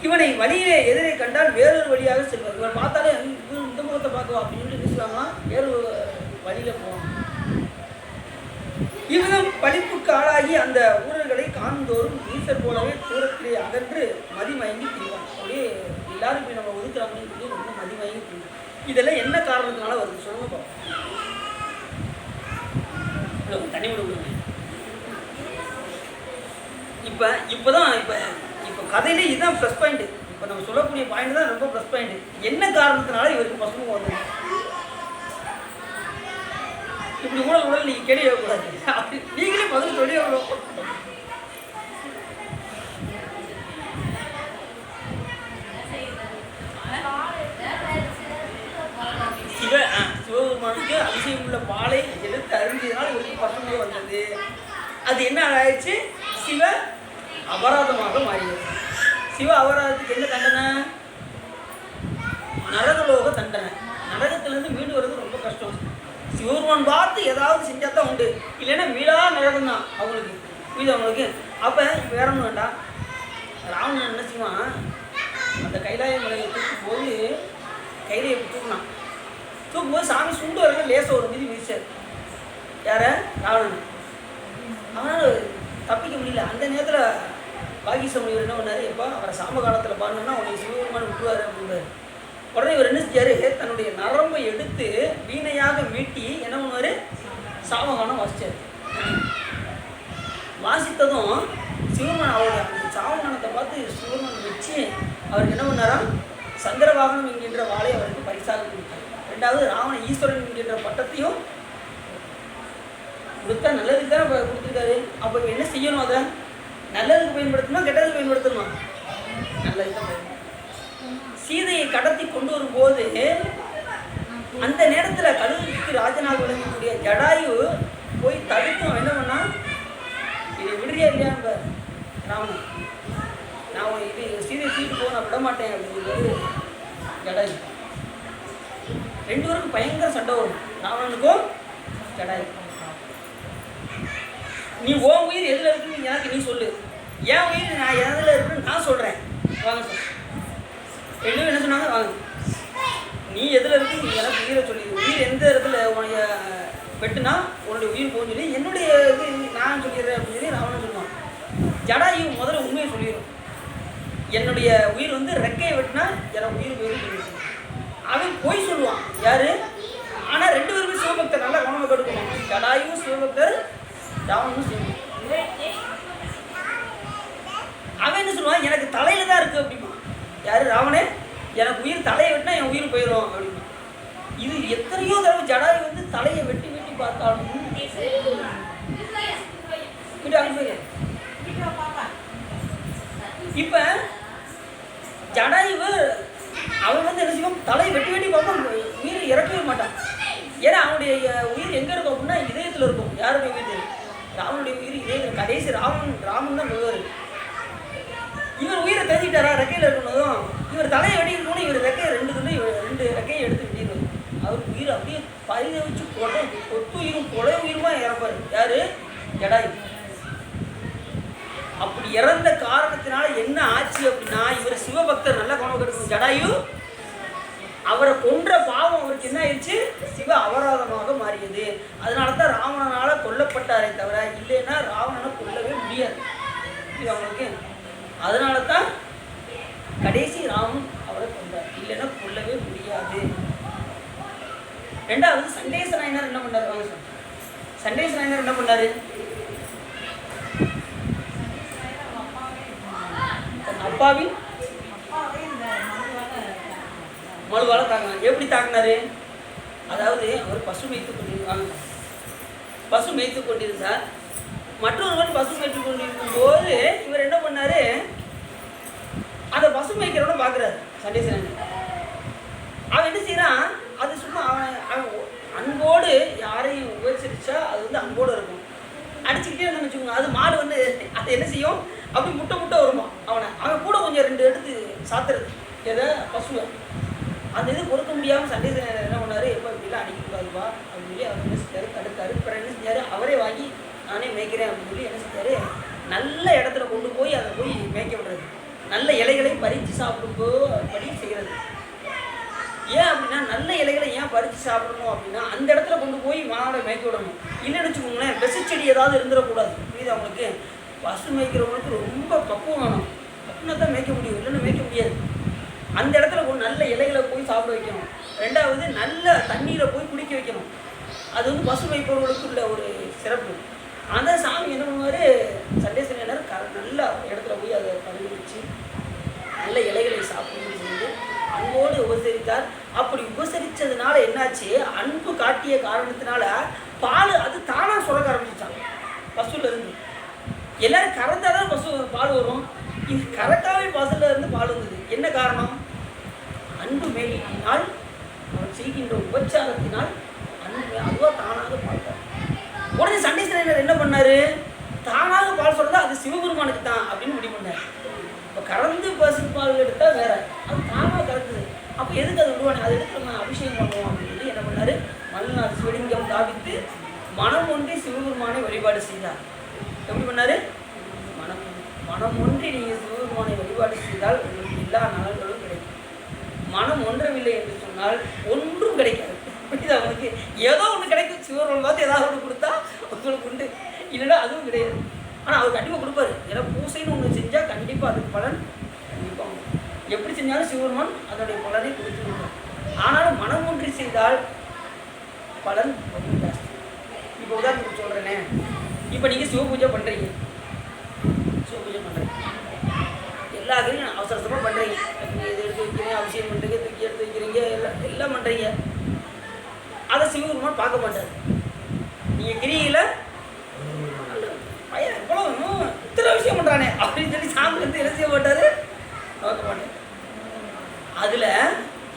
இவனை வழியிலே எதிரே கண்டால் வேறொரு வழியாக செல்வார், இவன் பார்த்தாலே இந்த முகத்தை பார்க்குவா அப்படின்னு சொல்லி சொல்லுவாங்கன்னா வேறு வழியில் போவான். இவனும் பழிப்புக்கு ஆளாகி அந்த ஊழல்களை காண்தோறும் ஈசர் போலவே தூரத்திலே அகன்று மதிமயங்கி திரிவான். அப்படியே எல்லாரும் இப்படி நம்ம ஒதுக்குறாங்கன்னு சொல்லி ரொம்ப மதிமயங்கி திரிவான். இதெல்லாம் என்ன காரணத்தினால வருது சொல்லுங்க பாப்போம். தண்ணி விட விடுங்க. இப்போதான் இப்போ கதையிலே இதுதான் ப்ளஸ் பாயிண்ட். இப்போ நம்ம சொல்லக்கூடிய பாயிண்ட் தான் ரொம்ப ப்ளஸ் பாயிண்ட். என்ன காரணத்தினால இவருக்கு பசுமுகம் வந்தது? இப்படி ஊழல் நீங்கள் கேள்வி கூடாது, அப்படி நீங்களே பதில் சொல்லி வரணும். சிவபெருமானுக்கு அபிஷேகம் உள்ள பாலை எடுத்து அருந்தியதால் இவருக்கு பசுமுகம் வந்தது. அது என்ன ஆயிடுச்சு? சிவ அபராதமாக மாறியது. சிவ அபராதத்துக்கு என்ன தண்டனை? நரகலோக தண்டனை. நரகத்திலேருந்து மீண்டு வர்றது ரொம்ப கஷ்டம். சிவபெருமான் பார்த்து ஏதாவது செஞ்சால் தான் உண்டு, இல்லைன்னா மீளா நரகம் தான் அவங்களுக்கு மீது அவங்களுக்கு. அப்போ வேற ஒன்றும் வேண்டாம், ராவணன் என்ன செய்வான், அந்த கைலாய மலையை தூக்கும் போது கைலையை தூக்கினான். தூக்கும்போது சாமி சுண்டு வரங்க லேசாக ஒரு மீதி மிதிச்சார். யார? ராவணன். அவனால் தப்பிக்க முடியல. அந்த நேரத்தில் பாகிச முனிவர் என்ன பண்ணார், எப்போ அவரை சாம காலத்தில் பாருங்கன்னா உனக்கு சிவபெருமான் விட்டுவார் அப்படின்னாரு. உடனே இவர் என்ன செஞ்சார், தன்னுடைய நரம்பை எடுத்து வீணையாக மீட்டி என்ன பண்ணுவார், சாமகானம் வாசித்தார். வாசித்ததும் சிவபெருமான் அவருடைய அந்த சாமகானத்தை பார்த்து சிவபெருமான் வச்சு அவருக்கு என்ன பண்ணாராம், சந்திரவாகனம் என்கின்ற வாளை அவருக்கு பரிசாக கொடுத்தார். ரெண்டாவது ராவண ஈஸ்வரன் என்கின்ற பட்டத்தையும் கொடுத்தா. நல்லதுக்கு தான் கொடுத்துருக்காரு. அப்போ என்ன செய்யணும், அதை நல்லதுக்கு பயன்படுத்தணுமா கெட்டதுக்கு பயன்படுத்தணுமா? நல்லதுக்கு தான் பயன்படுத்தணும். சீதையை கடத்தி கொண்டு வரும்போது அந்த நேரத்தில் கழுகுக்கு ராஜனாக விளங்கக்கூடிய ஜடாயு போய் தடுக்கும். என்ன பண்ணா, இதை விடுறியா இல்லையான்னு ராவணன், நான் இது சீதையை தூக்கிட்டு போக நான் விட மாட்டேன் அப்படிங்கிறது ஜடாயு. ரெண்டு பேருக்கும் பயங்கர சண்டை வரும், ராவணனுக்கும் ஜடாயு. நீ உன் உயிர் எதில் இருக்குன்னு எனக்கு நீ சொல்லு, என் உயிர் நான் எதில் இருக்குன்னு நான் சொல்கிறேன், வாங்க சார். ரெண்டும் என்ன சொன்னாங்க, வாங்க நீ எதில் இருக்கு நீ எனக்கு உயிரை சொல்லி, உயிர் எந்த இடத்துல உன்னுடைய வெட்டுனா உன்னுடைய உயிர் போகும் சொல்லி என்னுடைய இது நான் சொல்லிடுறேன் அப்படின்னு சொல்லி ராவணன் சொல்லுவான். ஜடாயு முதல்ல உண்மையை சொல்லிடும், என்னுடைய உயிர் வந்து ரெக்கையை வெட்டினா எனக்கு உயிர் போயிடும் சொல்லிடுவான். அவன் போய் சொல்லுவான் யாரு, ஆனால் ரெண்டு பேருமே சிவபக்தர், நல்லா கவனமாக கெடுக்கணும். ஜடாயும் சிவபக்தர், ராவணனும் சிவபக்தர். அவன் என்ன சொல்லுவான், எனக்கு தலையில தான் இருக்கு அப்படிமா. யாரு? ராவணே, எனக்கு உயிர் தலையை வெட்டினா என் உயிர் போயிடும் அப்படிமா. இது எத்தனையோ தடவை ஜடாயு வந்து தலையை வெட்டி வெட்டி பார்த்தாலும் இப்ப ஜடாயு அவன் வந்து என்ன செய்வான், தலையை வெட்டி வெட்டி பார்ப்பான், உயிர் இறக்கவே மாட்டான். ஏன்னா அவனுடைய உயிர் எங்க இருக்கும் அப்படின்னா இதயத்தில் இருக்கும். யாருடைய உயிர்? ராவனுடைய உயிர் இதயத்தில். கடைசி ராமன் தான் விழுவாரு. இவர் உயிரை தெரிஞ்சுட்டாரா, ரெக்கையில் இருக்கணும். இவர் தலையை வெட்டிக்கணும், இவர் ரெக்கையை ரெண்டு ரெக்கையை எடுத்து வெட்டிடுவார். அவர் உயிர் அப்படியே பயிரை வச்சு கொத்து உயிரும் கொலை உயிருமா இறப்பார். யாரு? ஜடாயு. அப்படி இறந்த காரணத்தினால என்ன ஆச்சு அப்படின்னா, இவர் சிவபக்தர், நல்ல கவனம் கிடைக்கும், ஜடாயு அவரை கொன்ற பாவம் அவருக்கு என்ன ஆயிடுச்சு, சிவ அபராதமாக மாறியது. அதனால தான் ராவணனால கொல்லப்பட்டாரே தவிர, இல்லைன்னா ராவணனை கொல்லவே முடியாது. இது அவங்களுக்கு அதனால தான் கடைசி ராமன் அவரை கொண்டார், இல்லைன்னா கொல்லவே முடியாது. ரெண்டாவது சண்டேச நாயனார் என்ன பண்ணாரு? சண்டேச நாயனார் என்ன பண்ணாரு? அப்பாவின் மழுவால தாங்கினார். எப்படி தாங்கினாரு? அதாவது அவர் பசு மேய்த்து கொண்டிருந்தாங்க, பசு மேய்த்து கொண்டிருந்தார். மற்றொருவன் பசு மேய்த்து கொண்டிருக்கும் போது இவர் என்ன பண்ணாரு, அந்த பசு மேய்க்கிறவனை பார்க்குறாரு சண்டேசன். அவன் என்ன செய்யறான், அது சும்மா அவன் அன்போடு யாரையும் உபசரிச்சா அது வந்து அன்போடு இருக்கும். அடிச்சுக்கிட்டே இருந்தோம்னு வச்சுக்கோங்க, அது மாடு வந்து அதை என்ன செய்யும், அப்படி முட்டை முட்டை வருமா அவன் கூட கொஞ்சம் 2 எடுத்து சாத்துறது எதை, பசுவை. அந்த இது பொறுக்க முடியாமல் சண்டேசன் என்ன பண்ணாரு, எப்போ இப்படிலாம் அடிக்கக்கூடாதுப்பா அப்படின்னு சொல்லி அவர் என்ன செஞ்சாரு, தடுத்தாரு. அப்புறம் என்ன செஞ்சாரு, அவரே வாங்கி நானே மேய்க்கிறேன் அப்படின்னு சொல்லி என்ன செஞ்சாரு, நல்ல இடத்துல கொண்டு போய் அதை போய் மேய்க்க விடுறது, நல்ல இலைகளை பறித்து சாப்பிடும்படி செய்கிறது. ஏன் அப்படின்னா, நல்ல இலைகளை ஏன் பறித்து சாப்பிடணும் அப்படின்னா, அந்த இடத்துல கொண்டு போய் மாடை மேய்க்க விடணும். இல்லைன்னு வச்சுக்கோங்களேன், விசைச்செடி ஏதாவது இருந்துடக்கூடாது. புரியுது அவங்களுக்கு? பசு மேய்க்கிறவங்களுக்கு ரொம்ப பக்குவம் வேணும், அப்படின்னா தான் மேய்க்க முடியும், இல்லைன்னு மேய்க்க முடியாது. அந்த இடத்துல ஒரு நல்ல இலைகளை போய் சாப்பிட வைக்கணும். ரெண்டாவது நல்ல தண்ணீரை போய் குடிக்க வைக்கணும். அது வந்து பசு மேய்ப்பவர்களுக்கு உள்ள ஒரு சிறப்பு. அந்த சாமி என்ன பண்ணுவார், சண்டேசன் நல்ல இடத்துல போய் அதை கழுவி வச்சு நல்ல இலைகளை சாப்பிடுன்னு சொல்லி அன்போடு உபசரித்தார். அப்படி உபசரித்ததுனால என்னாச்சு, அன்பு காட்டிய காரணத்தினால பால் அது தானாக சுரக்க ஆரம்பிச்சிட்டாங்க. பசுல இருந்து எல்லாரும் கறந்தால் தான் பசு பால் வரும். இது கரெக்டாகவே பசுல இருந்து பால் வந்தது. என்ன காரணம்? அன்பு மேலினால் அவர் செய்கின்ற உபச்சாரத்தினால் அன்பு அதுவாக தானாக பால். உடனே சண்டேசன் என்ன பண்ணாரு, தானாக பால் சொல்றதா அது சிவபெருமானுக்கு தான் அப்படின்னு முடிவு பண்ணார். இப்போ கறந்து பசு பால் எடுத்தால் வேற, அது தானாக கறக்குது. அப்போ எதுக்கு அது விடுவானே, அதை எடுத்து நம்ம அபிஷேகம் பண்ணுவோம் அப்படின்னு சொல்லி என்ன பண்ணாரு, மல்நாடு சிவலிங்கம் தாவித்து மனம் ஒன்றி சிவபெருமானை வழிபாடு செய்தார். எப்படி பண்ணாரு, மனம் ஒன்றி நீங்கள் சிவபெருமானை வழிபாடு செய்தால் உங்களுக்கு எல்லா நலன்களும் கிடைக்கும். மனம் ஒன்றவில்லை என்று சொன்னால் ஒன்றும் கிடைக்காது. அவனுக்கு ஏதோ ஒன்று கிடைக்கும், சிவபெருமான் பார்த்து ஏதாவது ஒன்று கொடுத்தா உங்களுக்கு உண்டு, இல்லைன்னா அதுவும் கிடையாது. ஆனால் அவர் கண்டிப்பாக கொடுப்பாரு. ஏன்னா பூசைன்னு ஒன்று செஞ்சால் கண்டிப்பாக அதுக்கு பலன் கண்டிப்பாக எப்படி செஞ்சாலும் சிவபெருமான் அதனுடைய பலனை கொடுத்துருவார். ஆனாலும் மனம் ஒன்றி செய்தால் பலன் ரொம்ப ஜாஸ்தி. இப்போ உதாரணத்துக்கு சொல்கிறேனே, இப்போ நீங்கள் சிவ பூஜை பண்ணுறீங்க, எல்லா கிரியும் அவசர அவசரமாக பண்ணுறீங்க, இது எடுத்து வைக்கிறீங்க, அபிஷேகம் பண்ணுறீங்க, தூக்கி எடுத்து வைக்கிறீங்க, எல்லாம் பண்ணுறீங்க. அதை சிவபெருமான் பார்க்க மாட்டார். நீங்கள் கிரியில் பையன் எவ்வளோ இத்தனை விஷயம் பண்ணுறானே அப்படின்னு சொல்லி சாமி வந்து என்ன செய்ய மாட்டார், பார்க்க மாட்டார். அதில்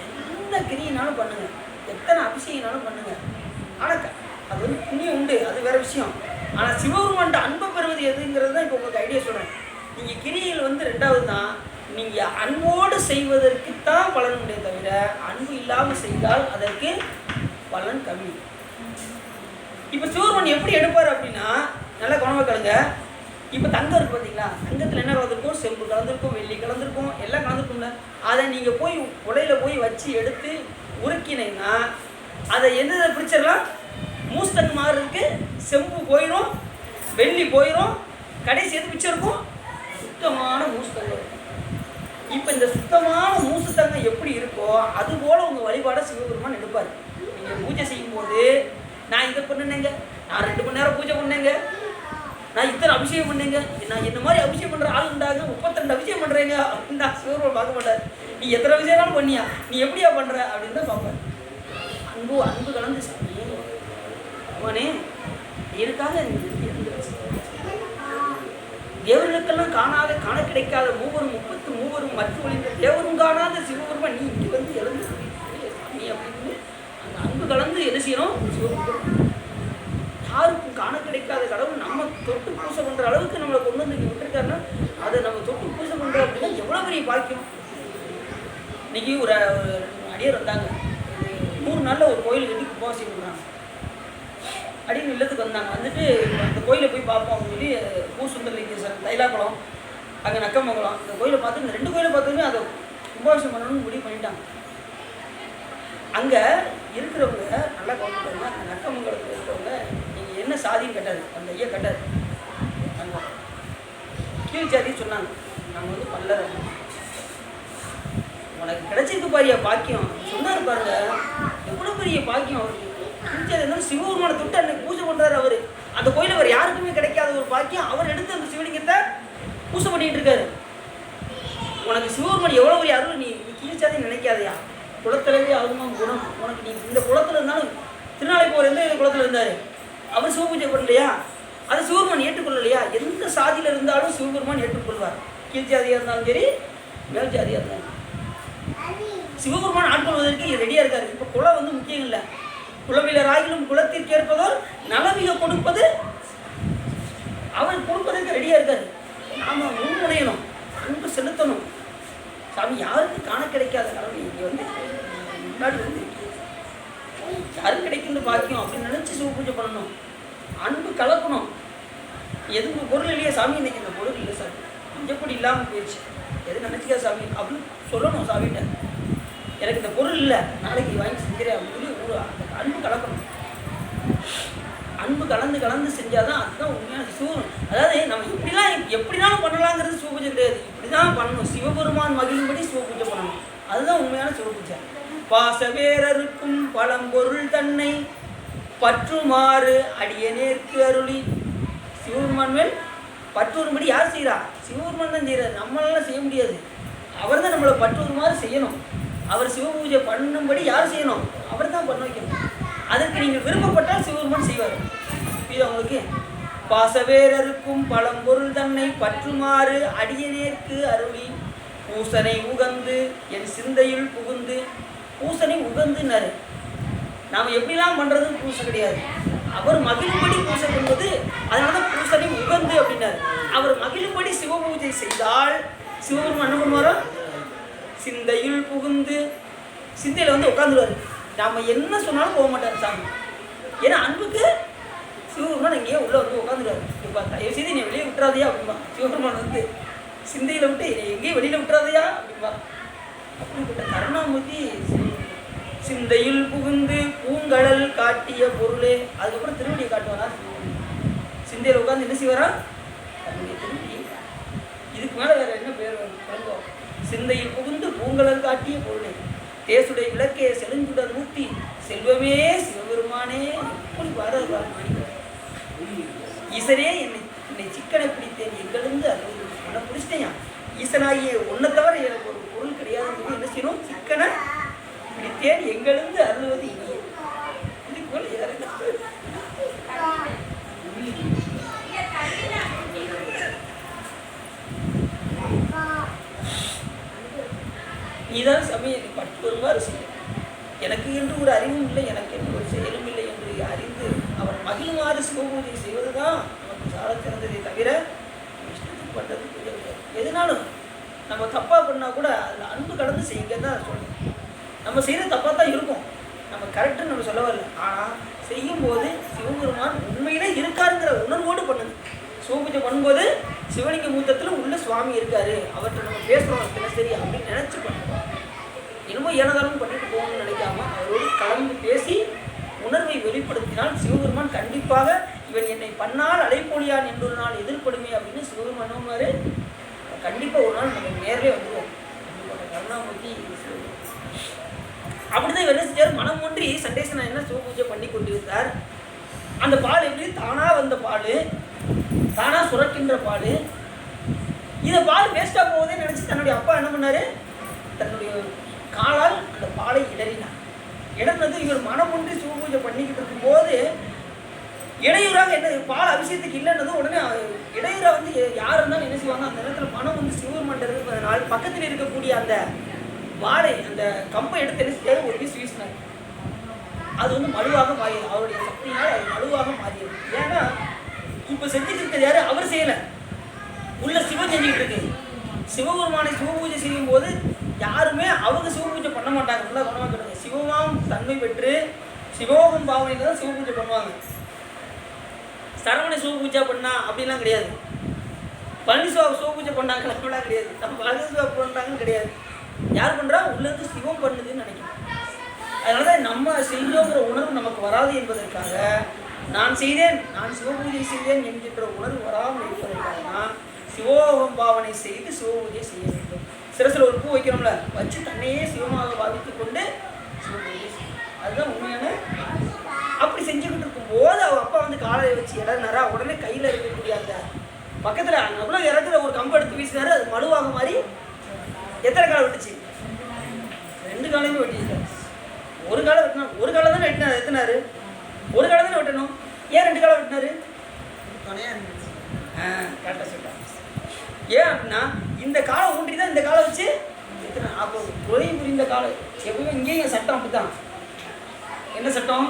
எந்த கிரியினாலும் பண்ணுங்கள், எத்தனை அபிஷேகனாலும் பண்ணுங்கள், ஆனால் அது வந்து புண்ணியம் உண்டு, அது வேறு விஷயம். ஆனால் சிவபெருமான்ட்ட அன்பை பெறுவது எதுங்கிறது தான் இப்போ உங்களுக்கு ஐடியா சொல்கிறேன். நீங்கள் கிரியில் வந்து ரெண்டாவது தான், நீங்கள் அன்போடு செய்வதற்கு தான் பலன் உண்டே தவிர அன்பு இல்லாமல் செய்தால் அதற்கு பலன் கம்மி. இப்போ சிவபெருமான் எப்படி எடுப்பார் அப்படின்னா, நல்லா கவனமாக கலங்க. இப்போ தங்கம் இருக்குது பார்த்தீங்களா, தங்கத்தில் என்ன கலந்துருக்கும், செம்பு கலந்துருக்கும், வெள்ளி கலந்துருக்கும், எல்லாம் கலந்துருக்கும்ல. அதை நீங்கள் போய் உலையில் போய் வச்சு எடுத்து உருக்கினீங்கன்னா அதை எந்த பிடிச்சிடலாம், மூஸ்தங்க மாதிரி இருக்குது, செம்பு போயிடும், வெள்ளி போயிடும், கடைசி எது பிச்சை இருக்கும், சுத்தமான மூசுத்தங்கம் இருக்கும். இப்போ இந்த சுத்தமான மூசுத்தங்கம் எப்படி இருக்கோ அதுபோல் உங்கள் வழிபாடை சிவபெருமான் எடுப்பார். நீங்கள் பூஜை செய்யும்போது நான் இதை பண்ணுனேங்க, நான் 2 மணி நேரம் பூஜை பண்ணேங்க, நான் இத்தனை அபிஷேகம் பண்ணேங்க, நான் என்ன மாதிரி அபிஷேகம் பண்ணுற ஆள் உண்டாங்க, 32 அபிஷேகம் பண்ணுறேங்க அப்படின்னு நான் சிவபெருமான் பார்க்க மாட்டார். நீ எத்தனை விஷயம்னாலும் பண்ணியா, நீ எப்படியா பண்ணுற அப்படின்னு தான் பார்ப்பேன். அன்பு கலந்து சாமி அவனே எனக்காக தேவர்களுக்கெல்லாம் காண கிடைக்காத மூவரும் 33 மற்ற ஒளிந்த தேவரும் காணாத சிவபெருமான் நீ இங்கே வந்து எழுந்து சாமி அப்படின்னு அந்த அன்பு கலந்து என்ன செய்யணும், சிவபெருமான் யாருக்கும் காண கிடைக்காத கடவுள் நம்ம தொட்டு பூசை பண்ணுற அளவுக்கு நம்மளை கொண்டு வந்து இங்கே விட்டுருக்காருன்னா அதை நம்ம தொட்டு பூசை பண்ணுறோம் அப்படின்னா எவ்வளோ பெரிய பாக்கியம். இன்றைக்கி ஒரு அடியார் வந்தாங்க, 100 நாளில் ஒரு கோயிலுக்கு கட்டி உபவாசம் பண்ணுறாங்க. அடின்னு இல்லத்துக்கு வந்தாங்க, வந்துட்டு அந்த கோயிலை போய் பார்ப்போம் அப்படின்னு சொல்லி பூசுந்தரலிங்கேஸ்வரர் தைலாக்குளம் அங்கே நக்கமங்கலம் இந்த கோயிலை பார்த்து இந்த 2 கோயிலை பார்த்தோமே அதை கும்பாபிஷேகம் பண்ணணும்னு முடிவு பண்ணிட்டாங்க. அங்கே இருக்கிறவங்க நல்லா கவனிப்பாங்க. அந்த நக்கமங்கலத்தில் இருக்கிறவங்க நீங்கள் என்ன சாதின்னு கேட்டார் அந்த ஐயா கேட்டார். அங்கே கீழ் ஜாதி சொன்னாங்க, நாங்கள் வந்து பல்லர், உனக்கு கிடைச்சிருக்கு பாரியா பாக்கியம் சொன்னார் பாருங்க, எவ்வளோ பெரிய பாக்கியம் அவருக்கு. கீழ் ஜாதி இருந்தாலும் சிவபெருமானை தொட்டு அன்னைக்கு பூஜை பண்ணுறாரு அவர். அந்த கோயிலை அவர் யாருக்குமே கிடைக்காத ஒரு பாக்கியம் அவர் எடுத்து அந்த சிவலிங்கத்தை பூஜை பண்ணிட்டு இருக்காரு. உனக்கு சிவபெருமான் எவ்வளோ பெரிய அருள், நீ கீழ் ஜாதி நினைக்காதையா, குளத்திலவே ஆகுமா குணம் உனக்கு. நீ இந்த குளத்தில் இருந்தாலும் திருநாளை போகிற எந்த குளத்தில் இருந்தார் அவர் சிவபூஜை பண்ணலையா, அது சிவபெருமான் ஏற்றுக்கொள்ளலையா? எந்த சாதியில் இருந்தாலும் சிவபெருமான் ஏற்றுக்கொள்வார். கீழ் ஜாதியாக இருந்தாலும் சரி மேல் ஜாதியாக இருந்தாலும் சிவபெருமான் ஆட்கொள்வதற்கு ரெடியாக இருக்காரு. இப்போ குலம் வந்து முக்கியம் இல்லை, குலவிலராயிலும் குலத்திற்கு ஏற்பதோர் நலமிக கொடுப்பது அவர் கொடுப்பதற்கு ரெடியாக இருக்காரு. நாம் முன்முனையணும், அன்பு செலுத்தணும். சாமி யாருக்கு காண கிடைக்காத கடவுள் இங்கே வந்து முன்னாடி வந்து யாரும் கிடைக்கின்ற பாக்கியம் அப்படின்னு நினச்சி சிவ பூஜை பண்ணணும், அன்பு கலக்கணும். எதுக்கு பொருள் இல்லையா சாமி, இன்னைக்கு இந்த பொருள் இல்லை சாமி, கொஞ்சப்படி இல்லாமல் போயிடுச்சு, எது நினச்சிக்கா சாமி அப்படின்னு சொல்லணும் சாமிகிட்ட. எனக்கு இந்த பொருள் இல்லை, நாளைக்கு வாங்கி செஞ்சுறேன் அப்படின்னு அந்த அன்பு கலக்கணும். அன்பு கலந்து கலந்து செஞ்சால் தான் அதுதான் உண்மையான அதாவது நம்ம எப்படினாலும் பண்ணலாங்கிறது சிவபூஜை கிடையாது. இப்படி தான் பண்ணணும், சிவபெருமான் மகிழும்படி சிவபூஜை பண்ணணும், அதுதான் உண்மையான சிவபூஜை. பாசவேரருக்கும் பழம்பொருள் தன்னை பற்றுமாறு அடியனேற்கு அருளி. சிவபெருமான் மேல் பற்றுவரும்படி யார் செய்கிறா? சிவபெருமான் தான் செய்கிறார், நம்மளால செய்ய முடியாது. அவர் தான் நம்மளை பற்றுவருமாறு செய்யணும். அவர் சிவபூஜை பண்ணும்படி யார் செய்யணும்? அவர் தான் பண்ண வைக்கணும். அதற்கு நீங்கள் விருப்பப்பட்டால் சிவபெருமான் செய்வார். இது அவங்களுக்கு பாசவேரருக்கும் பழம்பொருள் தன்னை பற்றுமாறு அடியனேற்கு அருளி பூசனை உகந்து என் சிந்தையுள் புகுந்து. பூசனை உகந்துன்னாரு. நாம் எப்படிலாம் பண்ணுறதுன்னு பூசை கிடையாது, அவர் மகிழும்படி பூசை பண்ணுவது, அதனால தான் பூசனை உகந்து அப்படின்னாரு. அவர் மகிழும்படி சிவபூஜை செய்தால் சிவபெருமான் என்ன பண்ணுவாரோ? சிந்தையுள் புகுந்து, சிந்தையில் வந்து உட்காந்துருவார். நாம் என்ன சொன்னாலும் போக மாட்டார் சாமி. ஏன்னா அன்புக்கு சிவபெருமான் எங்கேயோ உள்ளே வந்து உட்காந்துருவார். இப்போ தயவு செய்து நீ வெளியே விட்டுறாதையா அப்படின்பா. சிவபெருமான் வந்து சிந்தையில் விட்டு எங்கேயும் வெளியில் விட்டுறாதையா அப்படின்பா. அப்படிப்பட்ட கருணாமூர்த்தி சிந்தையுள் புகுந்து பூங்கடல் காட்டிய பொருளே. அதுக்கப்புறம் திருவடியை காட்டுவாரா? சிந்தையில் உட்காந்து என்ன செய்வாரா? தன்னுடைய திருவடி. இதுக்கு மேலே வேறு என்ன பேர் வரும்? சிந்தையில் புகுந்து பூங்கடல் காட்டிய பொருளே தேசுடைய விளக்கே செழுஞ்சுடர் மூர்த்தி செல்வமே சிவபெருமானே. எப்படி பாரத ஈசனே என்னை சிக்கனை பிடித்தேன் எங்கிருந்து அது உன்னை பிடிச்சிட்டேன். ஈசனாகிய உன்னை தவிர எனக்கு ஒரு பொருள் கிடையாதுன்னு என்ன செய்யணும்? சிக்கனை பிடித்தேன் எங்கிருந்து அருள்வது இனிய. இதுக்கு போல நீதான் சமயம் பட்டு வருமாறு செய்யும். எனக்கு என்று ஒரு அறிவும் இல்லை, எனக்கு என்று ஒரு செயலும் இல்லை என்று அறிந்து அவர் மகிழுமாறு சிவபூஜை செய்வது தான் நமக்கு சால சிறந்ததை தவிர இஷ்டத்துக்கு பண்ணுறது கிடையாது. எதுனாலும் நம்ம தப்பாக பண்ணால் கூட அதில் அன்பு கலந்து செய்யுங்க தான் சொல்லணும். நம்ம செய்கிற தப்பாக தான் இருக்கும், நம்ம கரெக்டுன்னு நம்ம சொல்ல வரல. ஆனால் செய்யும்போது சிவபெருமான் உண்மையிலே இருக்காருங்கிற உணர்வோடு பண்ணுது. சிவபூஜை பண்ணும்போது சிவலிங்க மூத்தத்தில் உள்ள சுவாமி இருக்காரு, அவர்கிட்ட நம்ம பேசுகிறோம் தினசரி அப்படின்னு நினச்சி பண்ணுவோம். என்னமோ ஏனதாலும் பண்ணிட்டு போகணும்னு நினைக்காம அவரோடு கலந்து பேசி உணர்வை வெளிப்படுத்தினால் சிவபெருமான் கண்டிப்பாக இவன் என்னை பண்ணால் அலைப்பொழியான் என்றொரு நாள் எதிர்ப்படுமே அப்படின்னு சிவபெருமான் என்னவாரு கண்டிப்பாக ஒரு நாள் நம்ம நேரிலே வந்துடுவோம். கருணாமூர்த்தி அப்படிதான் இவர் என்ன செஞ்சார்? மனம் ஒன்றி சண்டேசனா என்ன சிவபூஜை பண்ணி கொண்டிருந்தார். அந்த பால் எப்படி தானாக வந்த பால், தானாக சுரக்கின்ற பால், இதை பால் வேஸ்ட்டாக போவதே நினச்சி தன்னுடைய அப்பா என்ன பண்ணார்? தன்னுடைய காலால் அந்த பாலை இடறினார். இடர்னது இவர் மனம் ஒன்றி சிவபூஜை பண்ணிக்கிட்டு இருக்கும்போது இடையூறாக என்ன பால் அபிஷேகத்துக்கு இல்லைன்னது உடனே இடையூறாக வந்து யார் இருந்தாலும் என்ன செய்வாங்க? அந்த நேரத்தில் மனம் வந்து சிவபெருமான் இருப்பதனால் பக்கத்தில் இருக்கக்கூடிய அந்த வாழை அந்த கம்பை எடுத்து என்ன செய்யாது? ஒரு பீஸ் வீசினார். அது வந்து மழுவாக மாறியது. அவருடைய சக்தியினால் அது மழுவாக மாறியது. ஏன்னா இப்போ செஞ்சுக்கிட்டு யாரு? அவர் செய்யலை, உள்ள சிவன் செஞ்சுக்கிட்டு இருக்கு. சிவபெருமானை சிவபூஜை செய்யும் போது யாருமே அவங்க சிவபூஜை பண்ண மாட்டாங்க. நல்லா கவனமாக சொல்லுங்க. சிவமாம் தன்மை பெற்று சிவோகம் பாவனையில் தான் சிவபூஜை பண்ணுவாங்க. சரவணை சிவபூஜை பண்ணா அப்படிலாம் கிடையாது. பழனிசுவா சிவபூஜை பண்ணாங்களா அப்படிலாம் கிடையாது. நம்ம பழனிசுவா பண்ணுறாங்கன்னு கிடையாது. யார் பண்ணுறா? உள்ளேருந்து சிவம் பண்ணுதுன்னு நினைக்கிறேன். அதனால தான் நம்ம செய்தோங்கிற உணர்வு நமக்கு வராது என்பதற்காக, நான் செய்தேன், நான் சிவபூஜை செய்தேன் என்கின்ற உணர்வு வராமல் இருப்பதற்காக தான் சிவோகம் பாவனை செய்து சிவபூஜை செய்ய வேண்டும். சிரசில் ஒரு பூ வைக்கிறோம்ல, வச்சு தன்னையே சிவமாக பாவித்து கொண்டு சிவபூஜை செய்யணும். அதுதான் உண்மையான. அப்படி செஞ்சுக்கிட்டு இருக்கும்போது அவங்க அப்பா வந்து காலையை வச்சு இடனாரா, உடனே கையில் இருக்கக்கூடிய அந்த பக்கத்தில் அவ்வளோ இறக்குற ஒரு கம்பு எடுத்து வீசினாரு. அது மழுவாக மாதிரி எத்தனை காலம் வெட்டுச்சு? 2 காலையுமே வெட்டிச்சு. ஒரு காலம் வெட்டினா, ஒரு காலம் தானே வெட்டினார். எத்தனாரு? ஒரு காலம் தானே வெட்டணும். ஏன் 2 காலம் வெட்டினாரு? துணையாக இருந்துச்சு. கரெக்டாக சொல்லிட்டாங்க. ஏன் அப்படின்னா இந்த காலம் ஊன்றி தான் இந்த காலம் வச்சு எத்தனை அப்போ கொலை புரிந்த காலம். எப்பவுமே இங்கேயும் சட்டம் அப்படித்தான். என்ன சட்டம்?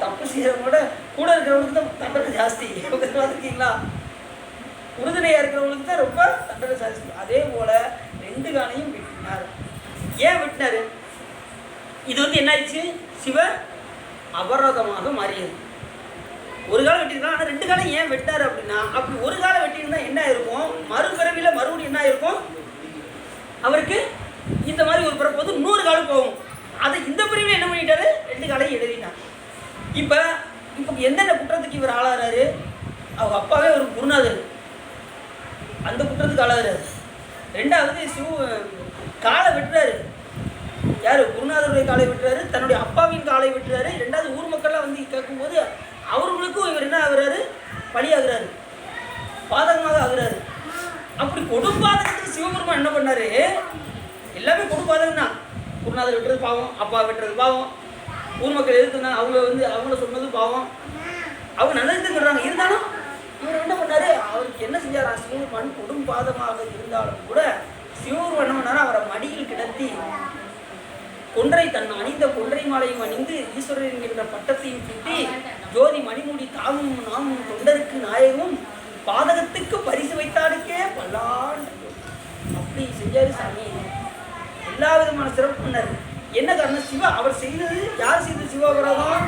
தப்பு செய்கிறவங்களோட கூட இருக்கிறவங்களுக்கு தான் தண்டனை ஜாஸ்தி. பார்த்துருக்கீங்களா? உறுதுணையாக இருக்கிறவங்களுக்கு தான் ரொம்ப தண்டனை ஜாஸ்தி. அதே போல் 2 காலையும் வெட்டினார். ஏன் வெட்டினார்? இது வந்து என்ன ஆயிடுச்சு? சிவ அபராதமாக மாறியது. ஒரு காலம் வெட்டியிருக்கலாம், ஆனால் 2 காலம் ஏன் வெட்டார் அப்படின்னா, அப்படி ஒரு காலம் வெட்டியிருந்தா என்ன இருக்கும்? மறுபிறவியில் மறுபடியும் என்ன இருக்கும்? அவருக்கு இந்த மாதிரி ஒரு பிறப்பு வந்து 100 காலம் போகும். அதை இந்த பிரிவில் என்ன பண்ணிட்டாரு? 2 காலையும் எழுதிட்டார். இப்போ எந்தெந்த குற்றத்துக்கு இவர் ஆளாகிறாரு? அவங்க அப்பாவே ஒரு குருநாதர், அந்த குற்றத்துக்கு ஆளாகிறாரு. 2வது காலை வெட்டுறாரு. யார்? குருநாதருடைய காலை வெட்டுறாரு, தன்னுடைய அப்பாவின் காலை வெட்டுறாரு. 2வது ஊர் மக்கள்லாம் வந்து கேட்கும்போது அவர்களுக்கும் இவர் என்ன ஆகுறாரு? பலியாகிறாரு, பாதகமாக ஆகுறாரு. அப்படி கொடுப்பாதகத்துக்கு சிவபெருமான் என்ன பண்ணாரு? எல்லாமே கொடுப்பாதகம் தான். குருநாதர் வெட்டுறது பாவம், அப்பா வெட்டுறது பாவம், ஊர் மக்கள் எதிர்த்துனா அவங்க வந்து அவங்கள சொன்னது பாவம், அவங்க நல்லது சொல்கிறாங்க. இருந்தாலும் இவர் என்ன பண்ணாரு? அவருக்கு என்ன செஞ்சாரா? சிவபெருமான் கொடும்பாதமாக இருந்தாலும் கூட சிவபெருமான் என்ன பண்ணாரு? அவரை மடியில் கிடத்தி கொன்றை தன் அணிந்த கொன்றை மாலையும் அணிந்து ஈஸ்வரர் என்கின்ற பட்டத்தையும் சுட்டி ஜோதி மணிமூடி தாமும் நாமும் தொண்டருக்கு நாயகமும் பாதகத்துக்கு பரிசு வைத்தாருக்கே பல்லாண்டு. அப்படி செஞ்சாரு சாமி. எல்லா விதமான சிறப்பு பண்ணாரு. என்ன காரணம்? சிவா அவர் செய்தது. யார் செய்தது சிவாபராதம்?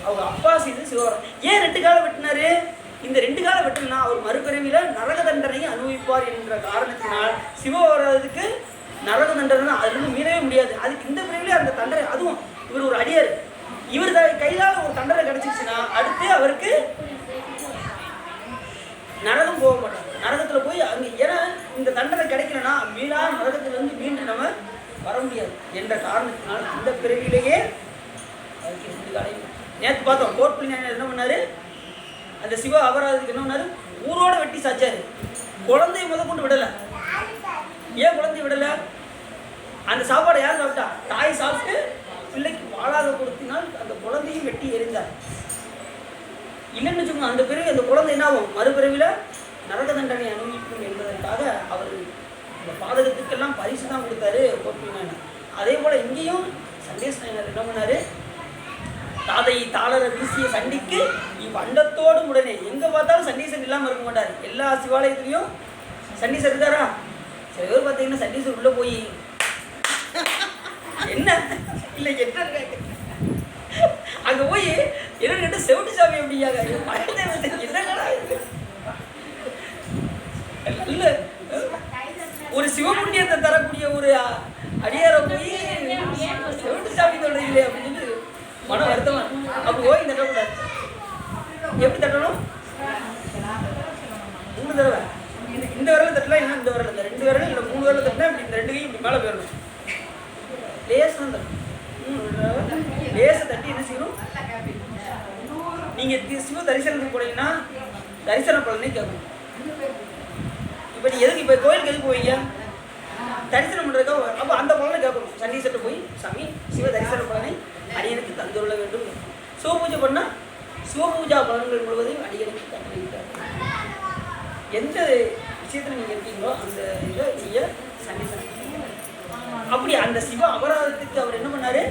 அவங்க அப்பா செய்தது சிவாபராதம். ஏன் 2 காலம் வெட்டினாரு? இந்த 2 காலம் வெட்டினா அவர் மறுபிறவியில் நரக தண்டனையை அனுபவிப்பார் என்ற காரணத்தினால் சிவாபராதத்துக்கு நரக தண்டனை அதுலேருந்து மீறவே முடியாது. அதுக்கு இந்த பிரிவிலே அந்த தண்டனை. அதுவும் இவர் ஒரு அடியார், இவர் கையால் ஒரு தண்டனை கிடச்சிச்சுன்னா அடுத்து அவருக்கு நரகம் போக மாட்டார். நரகத்தில் போய் அங்கே ஏன்னா இந்த தண்டனை கிடைக்கலன்னா மீளா நரகத்திலிருந்து மீண்டு நம்ம வர முடியாது என்ற காரணத்தினால் இந்த பிறவிலேயே அதுக்கு 2 காலையும். நேற்று பார்த்தோம் கோர்ட் ஞானியார் என்ன பண்ணார்? அந்த சிவ அபராதத்துக்கு என்ன பண்ணார்? ஊரோட வெட்டி சாச்சாரு. குழந்தைய கொண்டு விடலை. ஏன் குழந்தைய விடலை? அந்த சாப்பாடை யார் சாப்பிட்டா? தாய் சாப்பிட்டு பிள்ளைக்கு வாழாக கொடுத்தினால் அந்த குழந்தையும் வெட்டி எறிந்தார். இல்லைன்னு வச்சுக்கோங்க, அந்த பிறகு அந்த குழந்தை என்ன ஆகும்? மறுபிறவியில் நரக தண்டனை அனுபவிக்கும் என்பதற்காக அவர் இந்த பாதகத்துக்கெல்லாம் பரிசு தான் கொடுத்தாரு கோப்பினார். அதே போல் இங்கேயும் சண்டேஸ்வரர் என்ன பண்ணார்? தாதை தாளர வீசிய சண்டிக்கு இவ்வண்டத்தோடு உடனே. எங்கே பார்த்தாலும் சண்டீசன் இல்லாமல் இருக்க மாட்டார். எல்லா சிவாலயத்துலேயும் சண்டீசர் இருக்காரா? சில பேர் பார்த்தீங்கன்னா சண்டீசர் உள்ளே போய் என்ன இல்லை என்ன அங்கே போய் என்னன்னு கேட்டால் செவிட்டு சாமி அப்படியாங்க. என்னடா இல்லை ஒரு சிவபுண்ணியத்தை தரக்கூடிய ஒரு அடியாரை போய் செவிட்டு சாமி சொல்றீங்களே அப்படின்னு மன வருத்தமா. அப்படி போய் தட்டக்கூடாது. எப்படி தட்டணும்? 3 தடவை. இந்த விரல தட்டலாம், இன்னும் இந்த விரல, இந்த 2 விரலும் இல்லை 3 விரல தட்டினா இப்படி இந்த 2 கையும் இப்படி மேலே போயிடணும். லேசம் தட்டணும். 3 தடவை லேசை தட்டி என்ன செய்யணும்? நீங்கள் சிவ தரிசனத்துக்கு போனீங்கன்னா தரிசன பலனே கேட்கணும். இப்போ நீ எதுக்கு இப்போ கோயிலுக்கு எதுக்கு போவீங்க? தரிசனம் பண்ணுறதுக்காக. அப்போ அந்த பலனை கேட்கணும். சண்டீசர்கிட்ட போய் சாமி சிவ தரிசன பலனை அடியனுக்கு தந்துள்ள வேண்டும். சிவபூஜை பண்ணால் சிவபூஜா பலன்கள் முழுவதையும் அடியனுக்கு தந்துவிட்டார். எந்த விஷயத்தில் நீங்கள் இருக்கீங்களோ அந்த இதை நீங்கள் சண்டீசனம். அப்படி அந்த சிவ அபராதத்துக்கு அவர் என்ன பண்ணார்?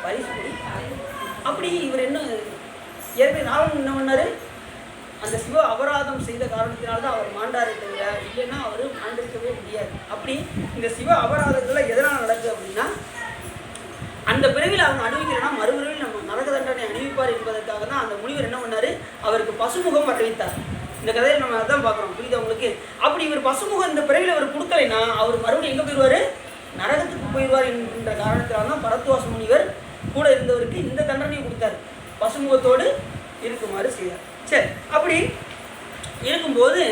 பரிசு கொடி. அப்படி இவர் என்ன ஏற்கனவே நாளும் என்ன பண்ணார்? அந்த சிவ அபராதம் செய்த காரணத்தினால்தான் அவர் மாண்டாரை தவிர இல்லைன்னா அவர் மாண்டிருக்கவே முடியாது. அப்படி இந்த சிவ அபராதத்தில் எதனால் நடக்குது அப்படின்னா, அந்த பிறவியில் அவங்க அனுபவிக்கிறனா மறுபிறவில் நம்ம நரக தண்டனை அணிவிப்பார் என்பதற்காக தான் அந்த முனிவர் என்ன பண்ணார்? அவருக்கு பசுமுகம் அறிவித்தார். இந்த கதையில் நம்ம அதான் பார்க்குறோம். புரியுது உங்களுக்கு? அப்படி இவர் பசுமுகம் இந்த பிறவியில் அவர் கொடுக்கலைன்னா அவர் மறுபடியும் எங்கே போயிடுவார்? நரகத்துக்கு போயிடுவார் என்கின்ற காரணத்தினால தான் பரத்வாச முனிவர் கூட இருந்தவருக்கு இந்த தண்டனையை கொடுத்தார், பசுமுகத்தோடு இருக்குமாறு செய்தார். சரி, அப்படி இருக்கும்போது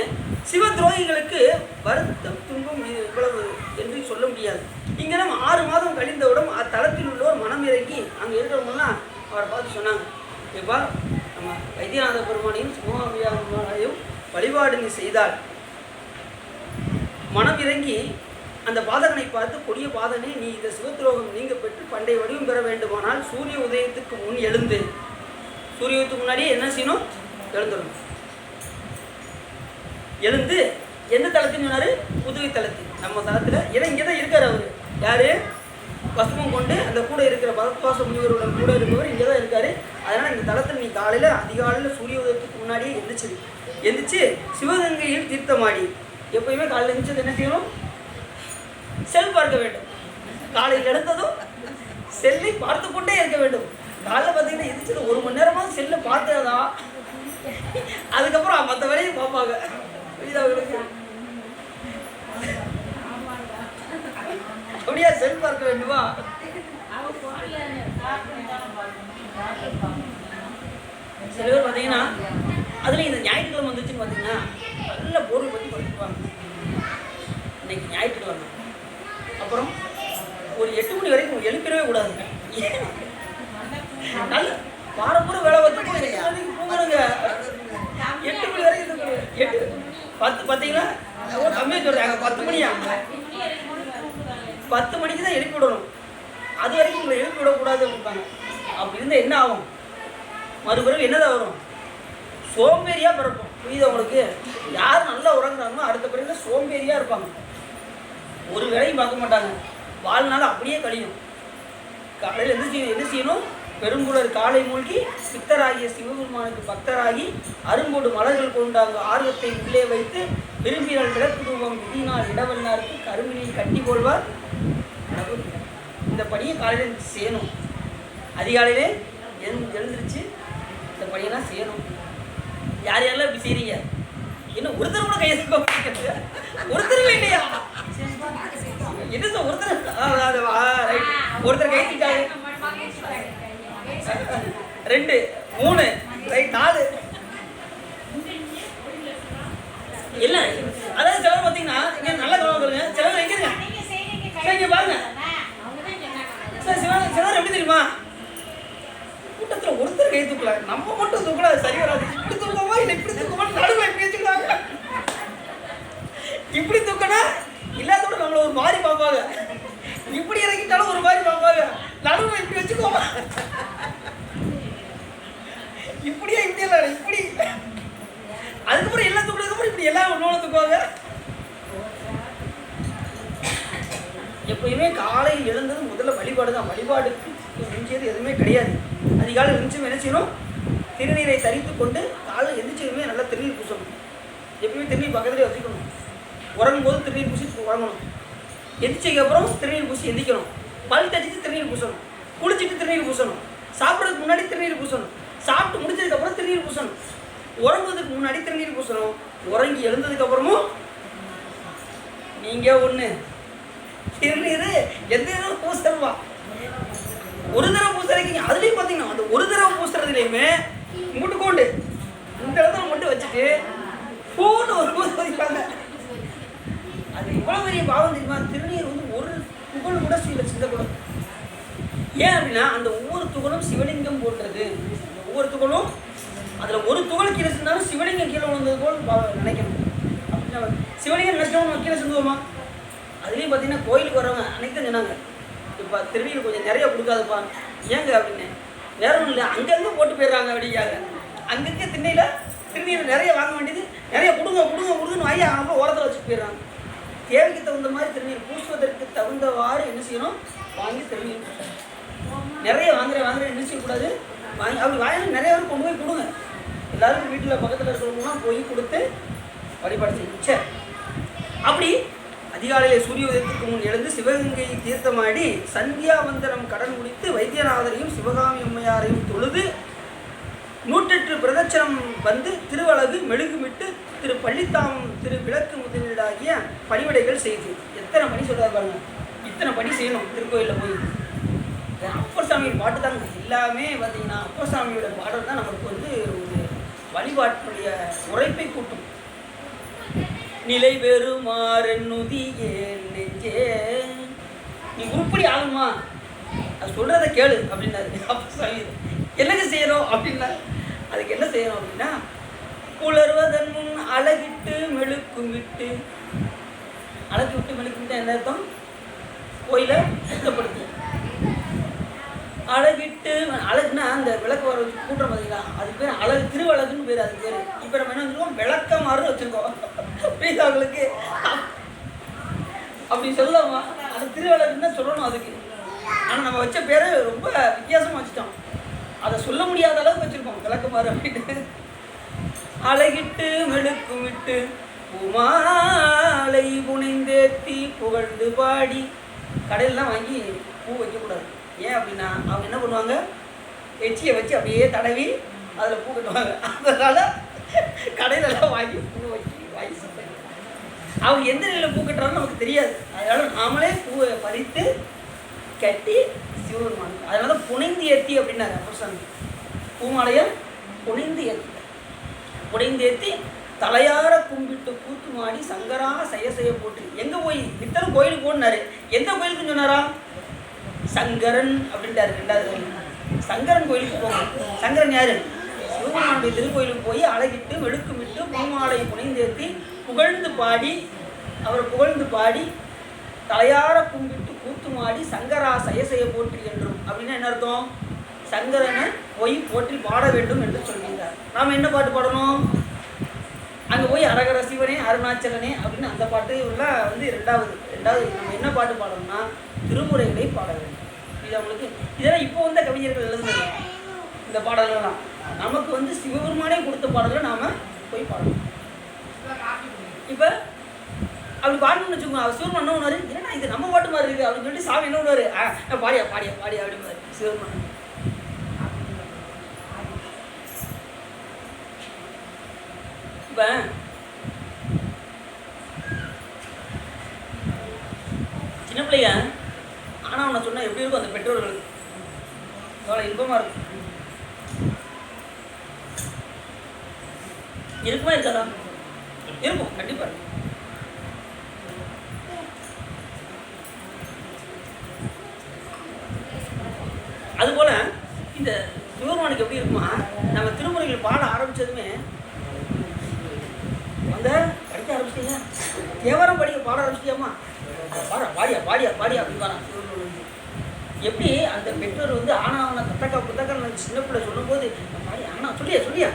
சிவ துரோகிகளுக்கு வருத்தம் துன்பம் இவ்வளவு என்று சொல்ல முடியாது. இங்கே நம்ம 6 மாதம் கழிந்தவுடன் அத்தலத்தில் உள்ளோர் மனம் இறங்கி அங்கே இருக்கிறவங்கலாம் அவரை பார்த்து சொன்னாங்க, இப்போ நம்ம வைத்தியநாத பெருமானையும் சிவகாமியாரையும் வழிபாடு நீ செய்தால் மனம் இறங்கி அந்த பாதகனை பார்த்து, கொடிய பாதகனை நீ இந்த சிவத்துரோகம் நீங்க பெற்று பண்டைய வடிவம் பெற வேண்டுமானால் சூரிய உதயத்துக்கு முன் எழுந்து, சூரிய உதயத்துக்கு முன்னாடியே என்ன செய்யணும்? எழுந்துடணும். எழுந்து எந்த தளத்துன்னு சொன்னாரு? புதுவை தளத்தில், நம்ம தளத்தில். ஏன்னா இங்கே தான் இருக்கார் அவர். யார்? பசுமம் கொண்டு அந்த கூட இருக்கிற பரத்வாச முனிவருடன் கூட இருப்பவர் இங்கே தான் இருக்கார். அதனால் இந்த தளத்தில் நீ காலையில் அதிகாலையில் சூரிய உதயத்துக்கு முன்னாடியே எந்திரிச்சு சிவகங்கையில் தீர்த்தமாடி, எப்பயுமே காலையில் எழுந்திரிச்சது என்ன செய்யணும்? செல் பார்க்க வேண்டும். காலையில் எழுந்ததும் செல்லை பார்த்து கொண்டே இருக்க வேண்டும். காலையில் பார்த்தீங்கன்னா எந்திரிச்சது 1 மணி நேரமாக செல்லை பார்த்ததான் அதுக்கப்புறம் மற்ற வேலையை பார்ப்பாங்க. புரியுதா உங்களுக்கு? அப்படியா? செல் பார்க்க வேண்டுமா? சில பேர் பார்த்தீங்கன்னா அதில் இந்த ஞாயிற்றுக்கிழமை வந்துச்சுன்னு பார்த்தீங்கன்னா நல்ல பொருள் பற்றி படிச்சுப்பாங்க. இன்னைக்கு ஞாயிற்றுக்கிழமை அப்புறம் ஒரு 8 மணி வரைக்கும் எழுப்பிடவே கூடாது. நல்ல வாரப்பூரம் வேலை பார்த்து 8 மணிக்கு போகணுங்க. 8 மணி வரைக்கும் 8 10 பார்த்தீங்களா? கம்மியாக சொல்கிறாங்க. 10 மணியா? 10 மணிக்கு தான் எழுப்பி விடணும். அது வரைக்கும் உங்களை எழுப்பி விடக்கூடாது அப்படிப்பாங்க. அப்படி இருந்தால் என்ன ஆகும்? மறுபிறகு என்னதான் வரும்? சோம்பேறியாக பிறப்போம். புரியுது உங்களுக்கு? யார் நல்லா உறங்குறாங்களோ அடுத்த பிறகு சோம்பேறியாக இருப்பாங்க. ஒரு வேலையும் பார்க்க மாட்டாங்க. வாழ்நாள் அப்படியே கழியும். காலையில் என்ன செய்யணும்? பெருங்குளர் காலை மூழ்கி சித்தராகிய சிவபெருமானுக்கு பக்தராகி அருங்கோடு மலர்கள் கொண்டாங்க ஆர்வத்தை உள்ளே வைத்து விரும்பினால் விளக்கு தூபம் விதினால் இடவல்லாருக்கு கருமினில் கட்டி கொள்வார். இந்த பணியை காலையில் செய்யணும். அதிகாலையிலே எழுந்திருச்சு இந்த பணியெல்லாம் செய்யணும். யார் யாரெல்லாம் இப்படி செய்றீங்க? இன்னும் ஒருத்தர் கூட கையை ஒருத்தர் இல்லையா? என்ன சார் ஒருத்தர் கை தூக்காது. 2 3 ரைட் 4 இல்ல. அதாவது சிலர் பார்த்தீங்கன்னா இங்கே நல்ல கவனம் சொல்லுங்க. சிலர் எங்க இருங்க இங்கே பாருங்க சார். சிலர் எப்படி தெரியுமா? கூட்டத்தில் ஒருத்தர் கை தூக்கல, நம்ம மட்டும் தூக்கல, அது சரி வராது. இப்படி தூக்கமா இல்லை இப்படி தூக்கமா நடுவில் எப்படி வச்சுக்கிறாங்க. இப்படி தூக்கினா இல்லாதோட நம்மளை ஒரு மாதிரி பார்ப்பாங்க. இப்படி இறங்கிட்டாலும் ஒரு மாதிரி பார்ப்பாங்க. நடுவில் இப்படி வச்சுக்கோமா, இப்படியா இப்படியெல்லாம் இப்படி. அதுக்கப்புறம் எல்லாம் தூக்கினதுக்கப்புறம் இப்படி எல்லாம் ஒன்று தூக்குவாங்க. எப்பயுமே காலையில் எழுந்தது முதல்ல வழிபாடு தான். வழிபாடுக்கு மிஞ்சியது எதுவுமே கிடையாது. அதிகாலை எழுந்துச்சும் என்ன செய்யணும்? திருநீரை தரித்து கொண்டு காலையில் எழுந்திரிச்சதுமே நல்லா திருநீர் பூசணும். எப்பயுமே திருநீர் பக்கத்துலேயே வச்சுக்கணும். உறங்கும் போது திருநீர் பூசி உறங்கணும். எந்திரிச்சதுக்கு அப்புறம் திருநீர் பூசி எந்திக்கணும். பல் தச்சுட்டு திருநீர் பூசணும். குளிச்சுட்டு திருநீர் பூசணும். சாப்பிட்றதுக்கு முன்னாடி திருநீர் பூசணும். சாப்பிட்டு முடிச்சதுக்கப்புறம் திருநீர் பூசணும். உறங்குவதுக்கு முன்னாடி திருநீர் பூசணும். உறங்கி எழுந்ததுக்கப்புறமும் நீங்கள் ஒன்று திருநீர் எந்த தடவை பூசணுமா? ஒரு தடவை பூசுறீங்க. அதுலேயும் பார்த்தீங்கன்னா அந்த ஒரு தடவை பூசுறதுலேயுமே முட்டுக்கோண்டு இந்த இடத்துல மட்டும் வச்சுட்டு பூன்னு ஒரு பூச வைப்பாங்க. அது இவ்வளோ பெரிய பாவம் தெரியுமா? திருநீர் வந்து ஒரு துகள் கூட சிந்தக்கூடாது. ஏன் அப்படின்னா அந்த ஒவ்வொரு துகளும் சிவலிங்கம் போன்றது. ஒவ்வொரு துகளும் அதில் ஒரு துகள் கீழே செஞ்சாலும் சிவலிங்கம் கீழே விழுந்தது போல் நினைக்கணும். அப்படின்னா சிவலிங்கம் நினைச்சவங்க கீழே செஞ்சுவோமா? அதுலேயும் பார்த்தீங்கன்னா கோயிலுக்கு வரவங்க அன்னைக்கு தான் சொன்னாங்க, இப்போ திருநீர் கொஞ்சம் நிறைய கொடுக்காதுப்பா. ஏங்க அப்படின்னு. வேற ஒன்றும் இல்லை, அங்கங்கே போட்டு போயிடுறாங்க அப்படிங்காங்க. அங்கங்கே திண்ணையில் திருநீர் நிறைய வாங்க வேண்டியது, நிறைய கொடுங்கன்னு வாங்கி அப்புறம் ஓரத்தில் வச்சுட்டு போயிடுறாங்க. தேவைக்கு தகுந்த மாதிரி திருநீர் பூசுவதற்கு தகுந்தவாறு என்ன செய்யணும்? வாங்கி திருநீர் பூசணும். நிறைய வாங்குற என்ன செய்யக்கூடாது? வாங்கி அப்படி வாங்கி நிறைய பேர் கொண்டு போய் கொடுங்க. எல்லாருக்கும் வீட்டில் பக்கத்தில் இருக்கிறவங்களாம் போய் கொடுத்து வழிபாடு செய்யணும். சரி, அப்படி அதிகாலையில் சூரிய உதயத்துக்கு முன் எழுந்து சிவகங்கையை தீர்த்தமாடி சந்தியாவந்தனம் கடன் முடித்து வைத்தியநாதரையும் சிவகாமி அம்மையாரையும் தொழுது 108 பிரதட்ச பிரதட்சணம் வந்து திருவழகு மெழுகுமிட்டு திரு பள்ளித்தாமம் திரு விளக்கு முதலீடாகிய பணிவிடைகள் செய்து. எத்தனை பணி சொல்கிறார் பாருங்க, இத்தனை பணி செய்யணும் திருக்கோயிலில் போய். அப்பர் சாமியோட பாட்டு தாங்க எல்லாமே பார்த்தீங்கன்னா. அப்பர் சாமியோட பாடல் தான் நமக்கு வந்து ஒரு வழிபாட்டுடைய உரைப்பை கூட்டும். நிலை பெறுமாறுதியே நெஞ்சே, நீ உருப்படி ஆகுமா, அது சொல்கிறத கேளு அப்படின்னாரு அப்பர் சாமி. என்னங்க செய்யணும் அப்படின்னா, அதுக்கு என்ன செய்யணும் அப்படின்னா, புலர்வதன் முன் அழகிட்டு மெழுக்கும் விட்டு. அழகு விட்டு மெழுக்கும் விட்டு என்ன அர்த்தம்? கோயிலை சுத்தப்படுத்து. அழகிட்டு அழகுனா அந்த விளக்கு வர கூட்டம் பார்த்தீங்களா, அது பேர் அழகு, திருவழகுன்னு பேர் அது பேர். இப்போ நம்ம என்ன வச்சுருக்கோம், விளக்கமாறுன்னு வச்சுருக்கோம். புரியுது அவங்களுக்கு? அப்படி சொல்லலாமா? அது திருவழகுன்னு தான் சொல்லணும் அதுக்கு. ஆனால் நம்ம வச்ச பேர் ரொம்ப வித்தியாசமாக வச்சுட்டோம். அதை சொல்ல முடியாத அளவுக்கு வச்சுருக்கோம் விளக்கமாறு அப்படின்ட்டு. அழகிட்டு மெழுக்கும் விட்டு பூமாலை புனைந்தேத்தி புகழ்ந்து பாடி. கடையிலலாம் வாங்கி பூ வைக்கக்கூடாது. ஏன் அப்படின்னா அவங்க என்ன பண்ணுவாங்க, எச்சியை வச்சு அப்படியே தடவி அதில் பூ கட்டுவாங்க. அதனால் கடையிலலாம் வாங்கி பூ வச்சு வாங்கி சாப்பிடுவாங்க. அவங்க எந்த நிலையில் பூ கட்டுறாங்கன்னு நமக்கு தெரியாது. அதனால் நாமளே பூவை பறித்து கட்டி சிவபெருமான். அதனால தான் புனைந்து ஏற்றி அப்படின்னாரு அப்பர் சாமி. பூமாலையை புனைந்து ஏற்றி தலையார கும்பிட்டு கூத்து மாடி சங்கரா செய்ய போட்டு. எங்கே போய் இத்தனை கோயிலுக்கு போனாரு. எந்த கோயிலுக்குன்னு சொன்னாரா? சங்கரன் அப்படின்ட்டாரு. ரெண்டாவது சங்கரன் கோயிலுக்கு போங்க. சங்கரன் யாரு? சிவபெருமானுடைய திருக்கோயிலுக்கு போய் அழகிட்டு மெழுக்குமிட்டு பூமாலை புனைந்தேற்றி புகழ்ந்து பாடி, அவரை புகழ்ந்து பாடி தலையார கும்பிட்டு கூத்து மாடி சங்கரா செய்ய போற்றி என்றும். அப்படின்னா என்ன அர்த்தம்? சங்கரனை போய் போற்றி பாட வேண்டும் என்று சொல்கிறார். நாம் என்ன பாட்டு பாடணும்? அங்கே போய் அரகர சிவனே அருணாச்சலனே அப்படின்னு அந்த பாட்டு எல்லாம் வந்து ரெண்டாவது நம்ம என்ன பாட்டு பாடணும்னா திருமுறைகளை பாட வேண்டும். இது அவங்களுக்கு இதெல்லாம் இப்போ வந்த கவிஞர்கள் எழுதுனது இந்த பாடல்கள்லாம். நமக்கு வந்து சிவபெருமானே கொடுத்த பாடல்களை நாம் போய் பாடணும். இப்போ அப்படி பாடணும்னு வச்சுக்கோங்க. அவர் சிவபெருமான் என்ன பண்ணுவார், ஏன்னா இது நம்ம பாட்டு மாதிரி இருக்குது அப்படின்னு சொல்லிட்டு சாமி என்ன பண்ணுவார், பாடியா அப்படிம்பாரு சிவபெருமான். இப்போ சின்ன பிள்ளைங்க ஆனால் அவனை சொன்னால் எப்படி இருக்கும் அந்த பெற்றோர்களுக்கு? எவ்வளோ இன்பமாக இருக்கும். இருக்குமா இருக்காதா? இருக்கும், கண்டிப்பாக இருக்கும். அதுபோல் இந்த சிவபெருமானுக்கு எப்படி இருக்குமா, நம்ம திருமுறைகள் பாட ஆரம்பித்ததுமே அந்த படிக்க ஆரம்பிச்சிட்டிங்க, தேவாரம் படிக்க பாட ஆரம்பிச்சிட்டியாமா, பாடியா அப்படின்னு பாரு. எப்படி அந்த பெற்றோர் வந்து ஆனா அவனை புத்தக்கா சின்ன பிள்ளை சொல்லும்போது பாடி ஆனா சொல்லியா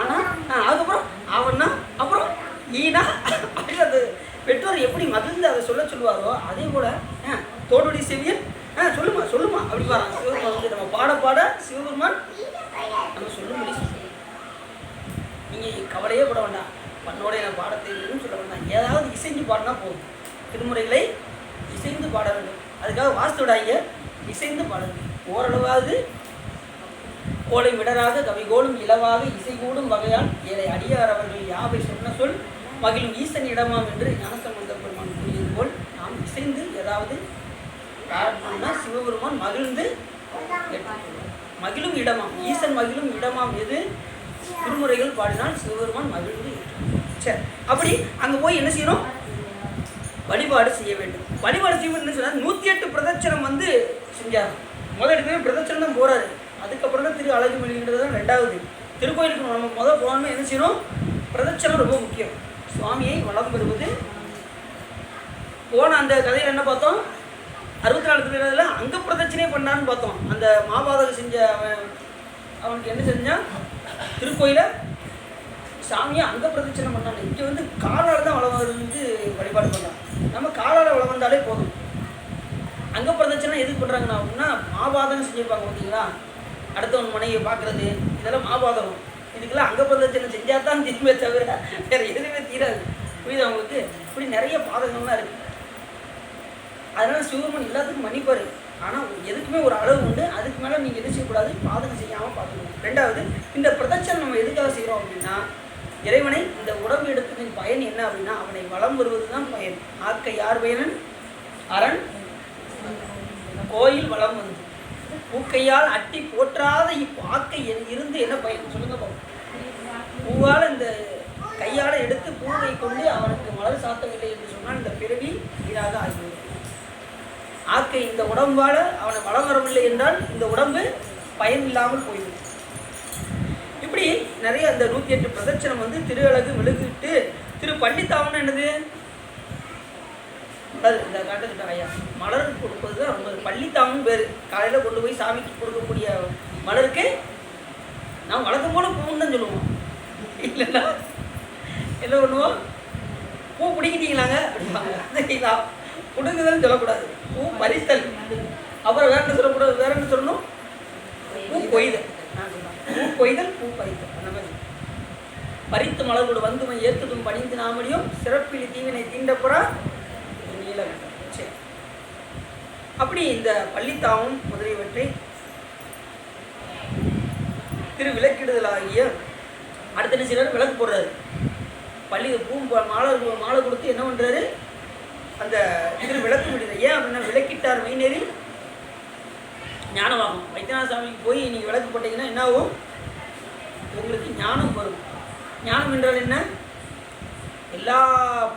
ஆனா அதுக்கப்புறம் அவன்னா அப்புறம் ஈனா அப்படின்னு அந்த பெற்றோர் எப்படி மகிழ்ந்து அதை சொல்லுவாரோ அதே போல தோடுடைய செவியன் சொல்லுமா அப்படி பாருங்க. சிவபெருமான் வந்து நம்ம பாட சிவபெருமான் நம்ம சொல்லும்படி நீங்கள் கவலையே பட வேண்டாம், பண்ணோட நான் பாட தெரியுதுன்னு சொல்ல வேண்டாம். ஏதாவது இசைஞ்சு பாடினா போதும். திருமுறைகளை இசைந்து பாட வேண்டும். அதுக்காக வாஸ்து விடாங்க, இசைந்து பாட வேண்டும். ஓரளவாவது கோலை விடராக கவிகோளும் இலவாக இசைகூடும் வகையால் ஏழை அடியார் அவர்கள் யாவை சொன்ன சொல் மகிழும் ஈசன் இடமாம் என்று ஞானசம்பந்த பெருமான் கூறியது போல் நாம் இசைந்து ஏதாவது பாடணும்னா சிவபெருமான் மகிழ்ந்து மகிழும் இடமாம், ஈசன் மகிழும் இடமாம் எது திருமுறைகள் பாடினால் சிவபெருமான் மகிழ்ந்து. சரி, அப்படி அங்கே போய் என்ன செய்யணும், வழிபாடு செய்ய வேண்டும். வழிபாடு செய்யணும்னு சொன்னால் 108 பிரதட்சணம் வந்து செஞ்சார். முதல் பிரதட்சணம் தான் போகிறாரு. அதுக்கப்புறம் தான் திரு அழகு மெழுகின்றது தான் ரெண்டாவது. திருக்கோயிலுக்கு நம்ம முதல் போகணும்னு என்ன செய்யணும், பிரதட்சணம் ரொம்ப முக்கியம். சுவாமியை வளம் பெறுவது. போன அந்த கதையில் என்ன பார்த்தோம், 64 திருவிழாவில் அங்க பிரதட்சணையே பண்ணான்னு பார்த்தோம். அந்த மாபாதகம் செஞ்ச அவனுக்கு என்ன செஞ்சான், திருக்கோயிலை சாமியை அங்க பிரதட்சணை பண்ணாங்க. இங்கே வந்து காலால் தான் வளம் வந்து வழிபாடு பண்ணலாம். நம்ம காலால் வளம் வந்தாலே போதும். அங்க பிரதட்சணை எதுக்கு பண்ணுறாங்கன்னா அப்படின்னா மாபாதகம் செஞ்சுருப்பாங்க பார்த்தீங்களா, அடுத்தவன் மனைவியை பார்க்குறது, இதெல்லாம் மாபாதகம். இதுக்கெல்லாம் அங்க பிரதட்சணை செஞ்சால் தான் தீர்மே தவிர வேறு எதுவுமே தீராது. புரியுது அவங்களுக்கு? இப்படி நிறைய பாதகங்கள்லாம் இருக்குது. அதனால் சிவபெருமான் எல்லாத்துக்கும் மன்னிப்பார். ஆனால் எதுக்குமே ஒரு அளவு உண்டு. அதுக்கு மேலே நீங்கள் எது செய்யக்கூடாது, பாதகம் செய்யாமல் பார்த்துக்கணும். ரெண்டாவது, இந்த பிரதட்சணம் நம்ம எதுக்காக செய்கிறோம் அப்படின்னா, இறைவனை இந்த உடம்பு எடுத்ததின் பயன் என்ன அப்படின்னா, அவனை வலம் வருவது தான் பயன். ஆக்க யார் பயனன்? அரண் கோயில் வளம் வந்து பூக்கையால் அட்டி போற்றாத இப்பாக்கை இருந்து என்ன பயன் சொல்லுங்க பாப்போம். பூவால் இந்த கையால் எடுத்து பூவை கொண்டு அவனுக்கு மலர் சாத்தவில்லை என்று சொன்னால் இந்த பிறவி ஈராக ஆகிவிடும். ஆக்கை இந்த உடம்பால் அவனை வளம் வரவில்லை என்றால் இந்த உடம்பு பயன் இல்லாமல் போய்விடும். இப்படி நிறைய அந்த 108 பிரதட்சணம் வந்து திரு அழகு மெழுகிட்டு திரு பள்ளித்தாவன் என்னது மலர். இந்த காட்டுக்கிட்ட ஐயா மலர் கொடுப்பது தான் ரொம்ப பள்ளித்தாவன் பேர். காலையில் கொண்டு போய் சாமிக்கு கொடுக்கக்கூடிய மலருக்கு நாம் வழக்கம் போல பூன்னு தான் சொல்லுவோம். இல்லைன்னா என்ன பண்ணுவோம், பூ பிடிக்கிட்டீங்களாங்க அப்படிம்பாங்க. கொடுக்குதல்னு சொல்லக்கூடாது, பூ பறித்தல். அப்புறம் வேற என்ன சொல்லக்கூடாது, வேற என்ன சொல்லணும், பூ கொய்தல். பூ கொய்தல், பூ பறித்தல். அந்த மாதிரி பறித்து மலர்கூடு வந்துமை ஏற்றுதும் பணிந்து நாமடியும் சிறப்பிலி தீவினை தீண்டப்புறா நீல வேண்டும். சரி, அப்படி இந்த பள்ளித்தாவும் முதலியவற்றை திரு விளக்கிடுதலாகிய அடுத்த சிலர் விளக்கு போடுறாரு. பள்ளி பூ மாலை கொடுத்து என்ன பண்ணுறாரு, அந்த திரு விளக்கு விடுது. ஏன் அப்படின்னா விளக்கிட்டார் மெய்நெறி ஞானமாகும். வைத்தியநாத சாமிக்கு போய் நீங்கள் விளக்கு போட்டிங்கன்னா என்ன ஆகும், உங்களுக்கு ஞானம் வரும். ஞானம் என்றால் என்ன, எல்லா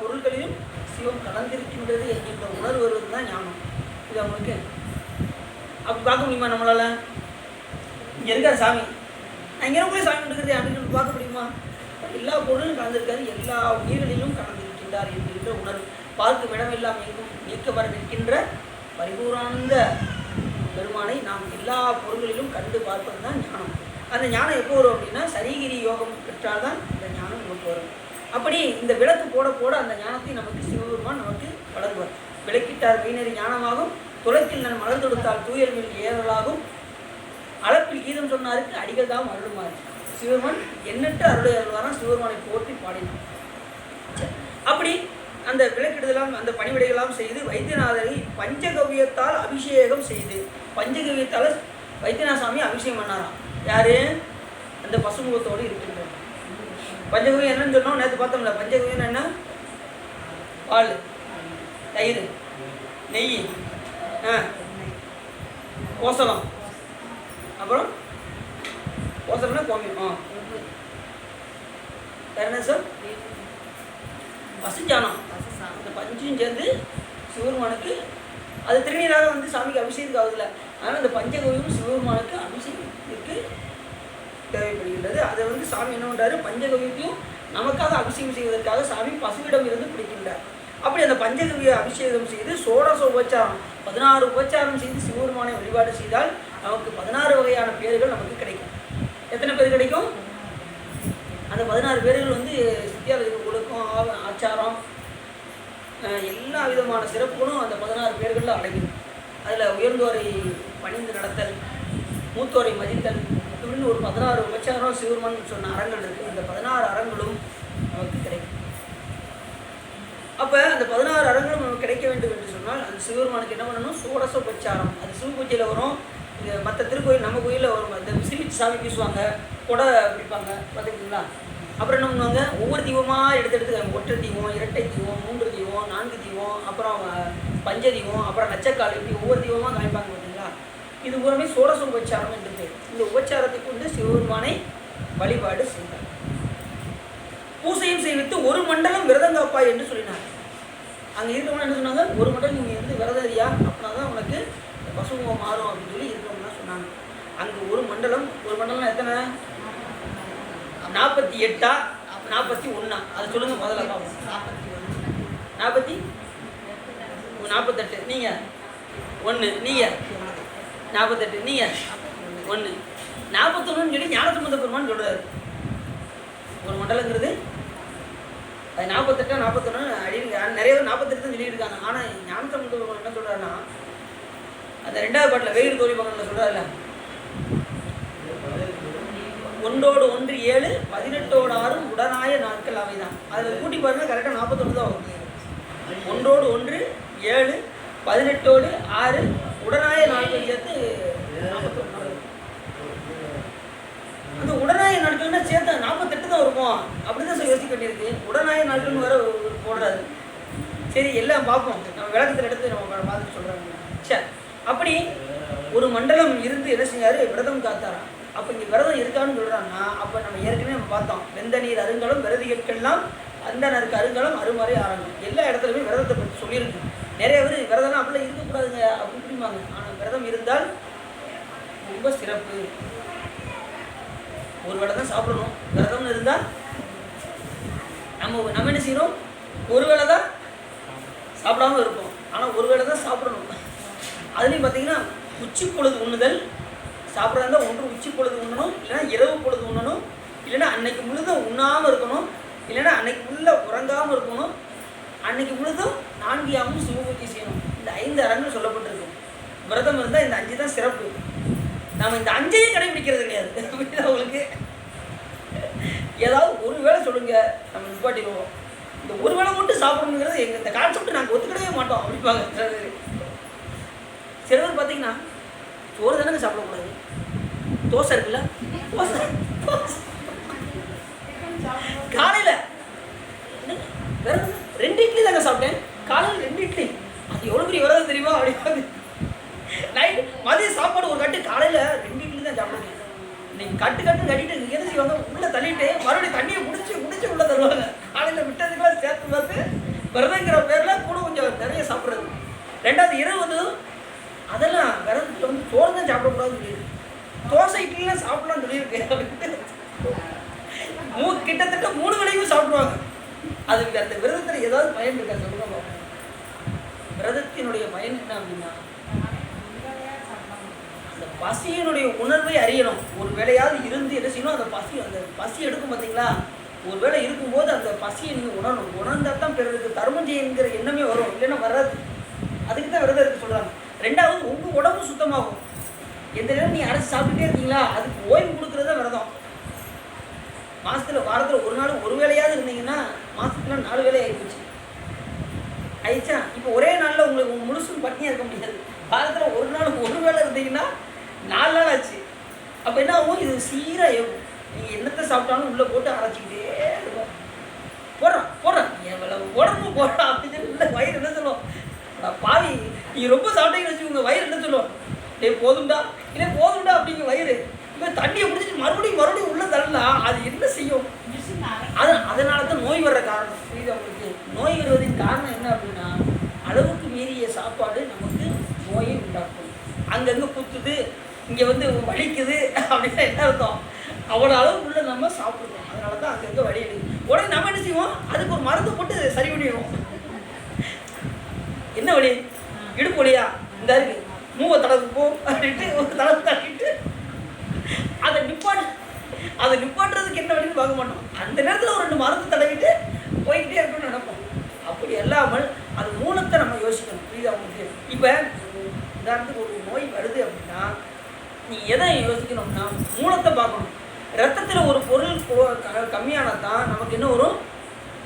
பொருட்களிலும் சிவம் கலந்திருக்கின்றது என்கின்ற உணர்வு வருவது தான் ஞானம். இது அவங்களுக்கு அப்படி பார்க்க முடியுமா நம்மளால்? இங்கே இருக்கார் சாமி, நான் இங்கே போய் சாமி கொடுக்குறது அப்படின்னு பார்க்க முடியுமா? எல்லா பொருளும் கலந்திருக்காரு, எல்லா உயிர்களிலும் கலந்திருக்கின்றார் என்கின்ற உணர்வு. பார்க்கும் இடமெல்லாம் எங்கும் நீக்க வர நிற்கின்ற பரிபூரானந்த பெருமானை நாம் எல்லா பொருள்களிலும் கண்டு பார்ப்பது தான் ஞானம். அந்த ஞானம் எப்போ வரும் அப்படின்னா சரீகிரி யோகம் பெற்றால் தான் இந்த ஞானம் நமக்கு வரும். அப்படி இந்த விளக்கு போட போட அந்த ஞானத்தை நமக்கு சிவபெருமான் நமக்கு வழங்குவார். விளக்கிட்டார் மெய்நெறி ஞானமாகும், துளக்கில் நான் மலர் தொடுத்தால் தூயல் மேல் ஏறலாகும், அளப்பில் கீதம் சொன்னாருக்கு அடிகள் தான் அருளுமாறு. சிவபெருமான் எண்ணற்ற அருளை அருள்வாரான். சிவபெருமானை போற்றி பாடினான். அப்படி அந்த விளக்கிடுதலாம் அந்த பணிவிடைகளாம் செய்து வைத்தியநாதரை பஞ்சகவியத்தால் அபிஷேகம் செய்து, பஞ்சகவியத்தால் வைத்தியநாத சாமி அபிஷேகம் பண்ணாராம். யாரு? அந்த பசுமுகத்தோடு இருக்கின்றார். பஞ்சகவியம் என்னன்னு சொன்னோம், நேற்று பார்த்தோம்ல. பஞ்சகவியம் என்ன, பால், தயிர், நெய், கோசலம், அப்புறம் கோசலம்னா கோமியம், வேற என்ன சார், பசுஞ்சானம். அந்த பஞ்சும் சேர்ந்து சிவபெருமானுக்கு அது திருநீராக வந்து சாமிக்கு அபிஷேகத்துக்கு ஆகுதுல. அதனால் அந்த பஞ்சகவியும் சிவபெருமானுக்கு அபிஷேகத்திற்கு தேவைப்படுகின்றது. அதை வந்து சாமி என்ன பண்ணுறாரு, பஞ்சகவியத்தையும் நமக்காக அபிஷேகம் செய்வதற்காக சாமி பசுவிடம் இருந்து பிடிக்கின்றார். அப்படி அந்த பஞ்சகவியை அபிஷேகம் செய்து சோடச உபச்சாரம் 16 உபச்சாரம் செய்து சிவபெருமானை வழிபாடு செய்தால் நமக்கு 16 வகையான பேர்கள் நமக்கு கிடைக்கும். எத்தனை பேர் கிடைக்கும்? அந்த 16 பேர்கள் வந்து சித்தியாளர்களுக்கு ஒழுக்கம், ஆச்சாரம், எல்லா விதமான சிறப்புகளும் அந்த 16 பேர்களில் அடங்கிடும். அதில் உயர்ந்தோரை பணிந்து நடத்தல், மூத்தோரை மதித்தல், இப்படின்னு ஒரு 16 உபச்சாரம் சிவபெருமான் சொன்ன அறங்கள் இருக்குது. அந்த 16 அறங்களும் நமக்கு கிடைக்கும். அப்போ அந்த 16 அறங்களும் நமக்கு கிடைக்க வேண்டும் என்று சொன்னால் அந்த சிவபெருமானுக்கு என்ன பண்ணணும், சோடச உபச்சாரம். அது சிவபூஜையில் வரும். இங்கே மற்ற திருக்கோயில் நம்ம கோயிலில் வரும். இந்த விசிறிச்சு சாமி வீசுவாங்க, கொடை பிடிப்பாங்க, பார்த்துக்கிங்களா? அப்புறம் என்ன பண்ணுவாங்க, ஒவ்வொரு தீபமாக எடுத்து ஒற்றை தீபம், இரட்டை தீபம், 3 தீபம், 4 தீபம், அப்புறம் பஞ்ச தீபம், அப்புறம் நச்சக்கால், இப்படி ஒவ்வொரு தீபமாக காமிப்பாங்க பார்த்தீங்களா? இது பூராமே சோடச உபச்சாரம் என்று பேர். இந்த உபச்சாரத்தை கொண்டு சிவபெருமானை வழிபாடு செய்தார். பூசையும் செய்வித்து ஒரு மண்டலம் விரதங்காப்பா என்று சொல்லினார். அங்கே இருக்கிறவங்க என்ன சொன்னாங்க, ஒரு மண்டலம் நீங்கள் இருந்து விரதறியா அப்படின்னா தான் உனக்கு பசுமுகம் மாறும் அப்படின்னு சொல்லி இருக்கிறவங்க சொன்னாங்க. அங்கே ஒரு மண்டலம் எத்தனை, 48 41? அது சொல்லுங்கள் முதல்ல பார்ப்போம். 48 நீங்கள் 1, நீங்கள் 48, நீங்கள் 1, 41 சொல்லி ஞானசம்பந்த பெருமான் சொல்கிறாரு. ஒரு மண்டலங்கிறது அது 48 41 அப்படின்னு நிறைய பேர் 48 தான் சொல்லியிருக்காங்க. ஆனால் ஞானசம்பந்த பெருமான் என்ன சொல்கிறாருன்னா, அந்த 2வது பாட்டில் வேறு தோழி பக்கத்தில் சொல்கிறாருல்ல, 1 1 7 18 6 உடனாய நாட்கள் அவை தான். அதில் கூட்டி பாருங்கள், கரெக்டாக 41 தான் வரும். 1 1 7 18 6 உடனாய நாட்கள் சேர்த்து 41 நாள். அந்த உடனாய நாட்கள்னா சேர்த்து 48 தான் இருக்கும். அப்படிதான் சார் யோசிக்க வேண்டியிருக்கு. உடனாய நாட்கள்னு வேற போடுறாரு. சரி எல்லாம் பார்ப்போம், நம்ம விளக்கத்தில் எடுத்து நம்ம பார்த்துட்டு சொல்கிறாங்க. சரி, அப்படி ஒரு மண்டலம் இருந்து என்ன செஞ்சாரு, விரதம் காத்தாராம். அப்போ இங்கே விரதம் இருக்கான்னு சொல்கிறாங்கன்னா, அப்போ நம்ம ஏற்கனவே நம்ம பார்த்தோம், வெந்த நீர் அருங்கலம் விரதிகளுக்கெல்லாம் அந்தனருக்கு அருங்கலம் அருமறை ஆரம்பம். எல்லா இடத்துலையுமே விரதத்தை பற்றி சொல்லியிருக்கு. நிறைய பேர் விரதம்லாம் அப்படிலாம் இருக்கக்கூடாதுங்க அப்படி இப்படிம்பாங்க. ஆனால் விரதம் இருந்தால் ரொம்ப சிறப்பு. ஒரு வேளை தான் சாப்பிடணும். விரதம்னு இருந்தால் நம்ம என்ன செய்யணும், ஒரு வேளை தான் சாப்பிடாம இருப்போம். ஆனால் ஒரு வேளை தான் சாப்பிடணும். அதுலேயும் பார்த்தீங்கன்னா உச்சி பொழுது உண்ணுதல் சாப்பிட்றதா இருந்தால் ஒன்று உச்சி பொழுது உண்ணணும், இல்லைன்னா இரவு பொழுது உண்ணணும், இல்லைன்னா அன்னைக்கு முழுதும் உண்ணாமல் இருக்கணும், இல்லைன்னா அன்னைக்கு உள்ள உறங்காமல் இருக்கணும், அன்னைக்கு முழுதும் 4 யாமும் சிவபூஜை செய்யணும். இந்த 5 அறங்கள் சொல்லப்பட்டிருக்கு. விரதம் இருந்தால் இந்த 5 தான் சிறப்பு. நாம் இந்த 5ஐயும் கடைபிடிக்கிறது கிடையாது. உங்களுக்கு ஏதாவது ஒரு வேளை சொல்லுங்க, நம்ம நிப்பாட்டிடுவோம். இந்த ஒரு வேளை மட்டும் சாப்பிடணுங்கிறது எங்கள் இந்த கான்செப்ட் நாங்கள் ஒத்துக்கிடவே மாட்டோம் அப்படிப்பாங்க. சில பேர் பார்த்தீங்கன்னா சோறு தானே சாப்பிடக்கூடாது, தோசை இருக்குல்ல, தோசை காலையில் வேற 2 இட்லி தாங்க சாப்பிட்டேன், காலையில் 2 இட்லி, அது எவ்வளோ பெரிய விரதம் தெரியுமா அப்படிப்பாங்க. நைட் மதியம் சாப்பாடு ஒரு கட்டு, காலையில் 2 இட்லி தான் சாப்பிடுங்க. நீங்கள் கட்டுன்னு கட்டிட்டு என்ன செய்வாங்க, உள்ளே தள்ளிட்டு மறுபடியும் தண்ணியை முடிச்சு உள்ளே தருவாங்க. காலையில் விட்டதுக்கெல்லாம் சேர்த்து பார்த்து விரதங்கிற பேரில் கூட கொஞ்சம் நிறைய சாப்பிட்றது. 2வது இரவு வந்து அதெல்லாம் விரதத்தில் வந்து சோறு தான் சாப்பிடக்கூடாதுன்னு சொல்லியிருக்கு, தோசை இட்லிலாம் சாப்பிடலாம்னு சொல்லியிருக்கு அப்படின்ட்டு கிட்டத்தட்ட 3 வேளையும் சாப்பிடுவாங்க. அதுக்கு அந்த விரதத்தில் ஏதாவது பயன் இருக்கா சொல்லுங்க. விரதத்தினுடைய பயன் என்ன அப்படின்னா, அந்த பசியினுடைய உணர்வை அறியணும். ஒரு வேளையாவது இருந்து என்ன செய்யணும், அந்த பசி எடுக்கும் பார்த்தீங்களா, ஒரு வேளை இருக்கும்போது அந்த பசியை நீங்கள் உணரணும். உணர்ந்தால் தான் பிறருக்கு தர்மம் செய்யுங்கிற எண்ணமே வரும், இல்லைன்னா வராது. அதுக்கு தான் விரதம் இருக்கு சொல்கிறாங்க. 2வது உங்கள் உடம்பு சுத்தமாகும். எந்த நேரம் நீங்கள் அரைச்சி சாப்பிட்டுட்டே இருக்கீங்களா, அதுக்கு ஓய்வு கொடுக்குறது தான் விரதம். வாரத்தில் ஒரு நாள் ஒரு வேளையாவது இருந்தீங்கன்னா மாதத்துல 4 வேலை ஆகிடுச்சு ஆயிடுச்சா. இப்போ ஒரே நாளில் உங்களுக்கு முழுசும் பட்டினியாக இருக்க முடியாது. வாரத்தில் ஒரு நாள் ஒரு வேளை இருந்தீங்கன்னா 4 நாள் ஆச்சு. அப்போ என்ன ஆகும், இது சீராக ஏகும். நீங்கள் என்னத்தை சாப்பிட்டாலும் உள்ளே போட்டு அரைச்சிக்கிட்டே இருக்கும். போடுறான் எவ்வளவு உடம்பு போடுறான் அப்படின்னு சொல்லி உள்ள வயிறு என்ன சொல்லுவோம், பாவி நீ ரொம்ப சாப்பிட்டீங்கன்னு வச்சுக்கோங்க, வயிறு என்ன சொல்லுவோம், போதும்டா அப்படிங்க வயிறு. இப்போ தண்ணியை பிடிச்சிட்டு மறுபடியும் உள்ளே தள்ளலாம், அது என்ன செய்யும், அதனால தான் நோய் வர்ற காரணம். புரியுது அவங்களுக்கு? நோய் வருவதின் காரணம் என்ன அப்படின்னா, அளவுக்கு மீறிய சாப்பாடு நமக்கு நோயை உண்டாக்கும். அங்கங்கே குத்துது, இங்கே வந்து வலிக்குது அப்படின்னா என்ன அர்த்தம், அவ்வளோ அளவுக்கு உள்ள நம்ம சாப்பிடுவோம். அதனால தான் அங்கங்கே வலி எடுக்கும். உடனே நம்ம என்ன செய்வோம், அதுக்கு ஒரு மருந்து போட்டு சரி பண்ணிடுவோம். என்ன வலி, இடுப்பு வலியா, இந்த இருக்கு மூவை தடவு போ அப்படின்ட்டு ஒரு தடவை தட்டிட்டு அதை நிப்பாட்டுறதுக்கு என்ன வழின்னு பார்க்க மாட்டோம். அந்த நேரத்தில் ஒரு 2 மருந்து தடவிட்டு போய்கிட்டே இருக்கணும்னு நினைப்போம். அப்படி இல்லாமல் அது மூலத்தை நம்ம யோசிக்கணும். புரியுது அவங்களுக்கு? இப்போ உதாரணத்துக்கு ஒரு நோய் வருது அப்படின்னா நீ எதை யோசிக்கணும்னா மூலத்தை பார்க்கணும். ரத்தத்தில் ஒரு பொருள் கம்மியானால் தான் நமக்கு என்ன வரும்,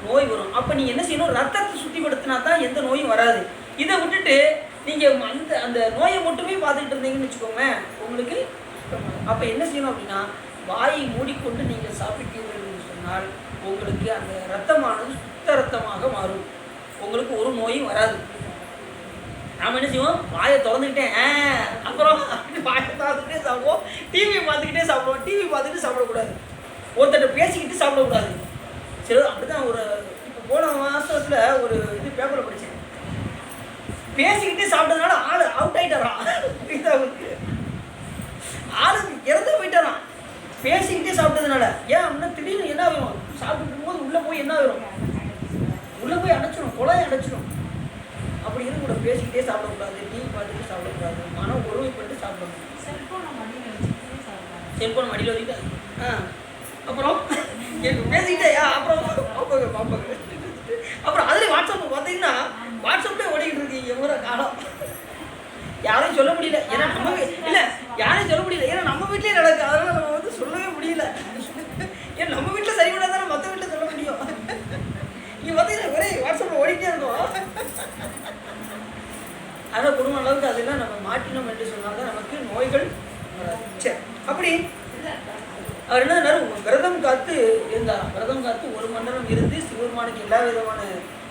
நோய் வரும். அப்போ நீங்கள் என்ன செய்யணும், ரத்தத்தை சுத்திப்படுத்தினா தான் எந்த நோயும் வராது. இதை விட்டுட்டு நீங்கள் அந்த நோயை மட்டுமே பார்த்துக்கிட்டு இருந்தீங்கன்னு வச்சுக்கோங்க, உங்களுக்கு அப்போ என்ன செய்யணும் அப்படின்னா, வாயை மூடிக்கொண்டு நீங்கள் சாப்பிட்டீர்கள் என்று சொன்னால் உங்களுக்கு அந்த ரத்தமானது சுத்த ரத்தமாக மாறும். உங்களுக்கு ஒரு நோயும் வராது. நாம் என்ன செய்வோம், வாயை திறந்துக்கிட்டேன் அப்புறம் வாயை பார்த்துக்கிட்டே சாப்பிடுவோம், டிவி பார்த்துக்கிட்டே சாப்பிடுவோம். டிவி பார்த்துக்கிட்டு சாப்பிடக்கூடாது, ஒருத்தட்ட பேசிக்கிட்டு சாப்பிடக்கூடாது. சரி, அப்படி தான் இப்போ போன மாதத்தில் ஒரு இது பேப்பரில் படித்தேன், பேசிக்கிட்டே சாப்பிட்டதுனால ஆள் அவுட் ஆகிட்டாரான். அவருக்கு ஆளு இறந்து போயிட்டாரான் பேசிக்கிட்டே சாப்பிட்டதுனால. ஏன் அப்படின்னா திடீர்னு என்ன ஆகும், சாப்பிட்டு போது உள்ளே போய் என்ன ஆகும், உள்ளே போய் அடைச்சிடும், குழாயை அடைச்சிடும். அப்படி கூட பேசிக்கிட்டே சாப்பிடக்கூடாது, டிவி பார்த்துட்டு சாப்பிடக்கூடாது, மனம் ஒருமைப்பட்டு சாப்பிடணும். செல்ஃபோன் மடியில் வச்சுட்டு அப்புறம் பேசிக்கிட்டே அப்புறம் பார்ப்பாங்க. அப்புறம் அதில் வாட்ஸ்அப் பார்த்தீங்கன்னா வாட்ஸ்அப்லேயே ஓடிக்கிட்டு இருக்கீங்க எவ்வளோ காலம். யாரையும் சொல்ல முடியல, ஏன்னா நம்ம இல்லை யாரையும் சொல்ல முடியல, ஏன்னா நம்ம வீட்லேயே நடக்குது. அதனால் நம்ம வந்து சொல்லவே முடியல. ஏன்னா நம்ம வீட்டில் சரி பண்ணால் தானே மற்ற வீட்டில் சொல்ல முடியும். இங்கே பார்த்தீங்கன்னா ஒரே வாட்ஸ்அப்பில் ஓடிக்கிட்டே இருக்கும். ஆனால் குடும்ப அளவுக்கு அதெல்லாம் நம்ம மாற்றினோம் காத்து ஒரு மண்டலம் இருந்து சிவபெருமானுக்கு எல்லா விதமான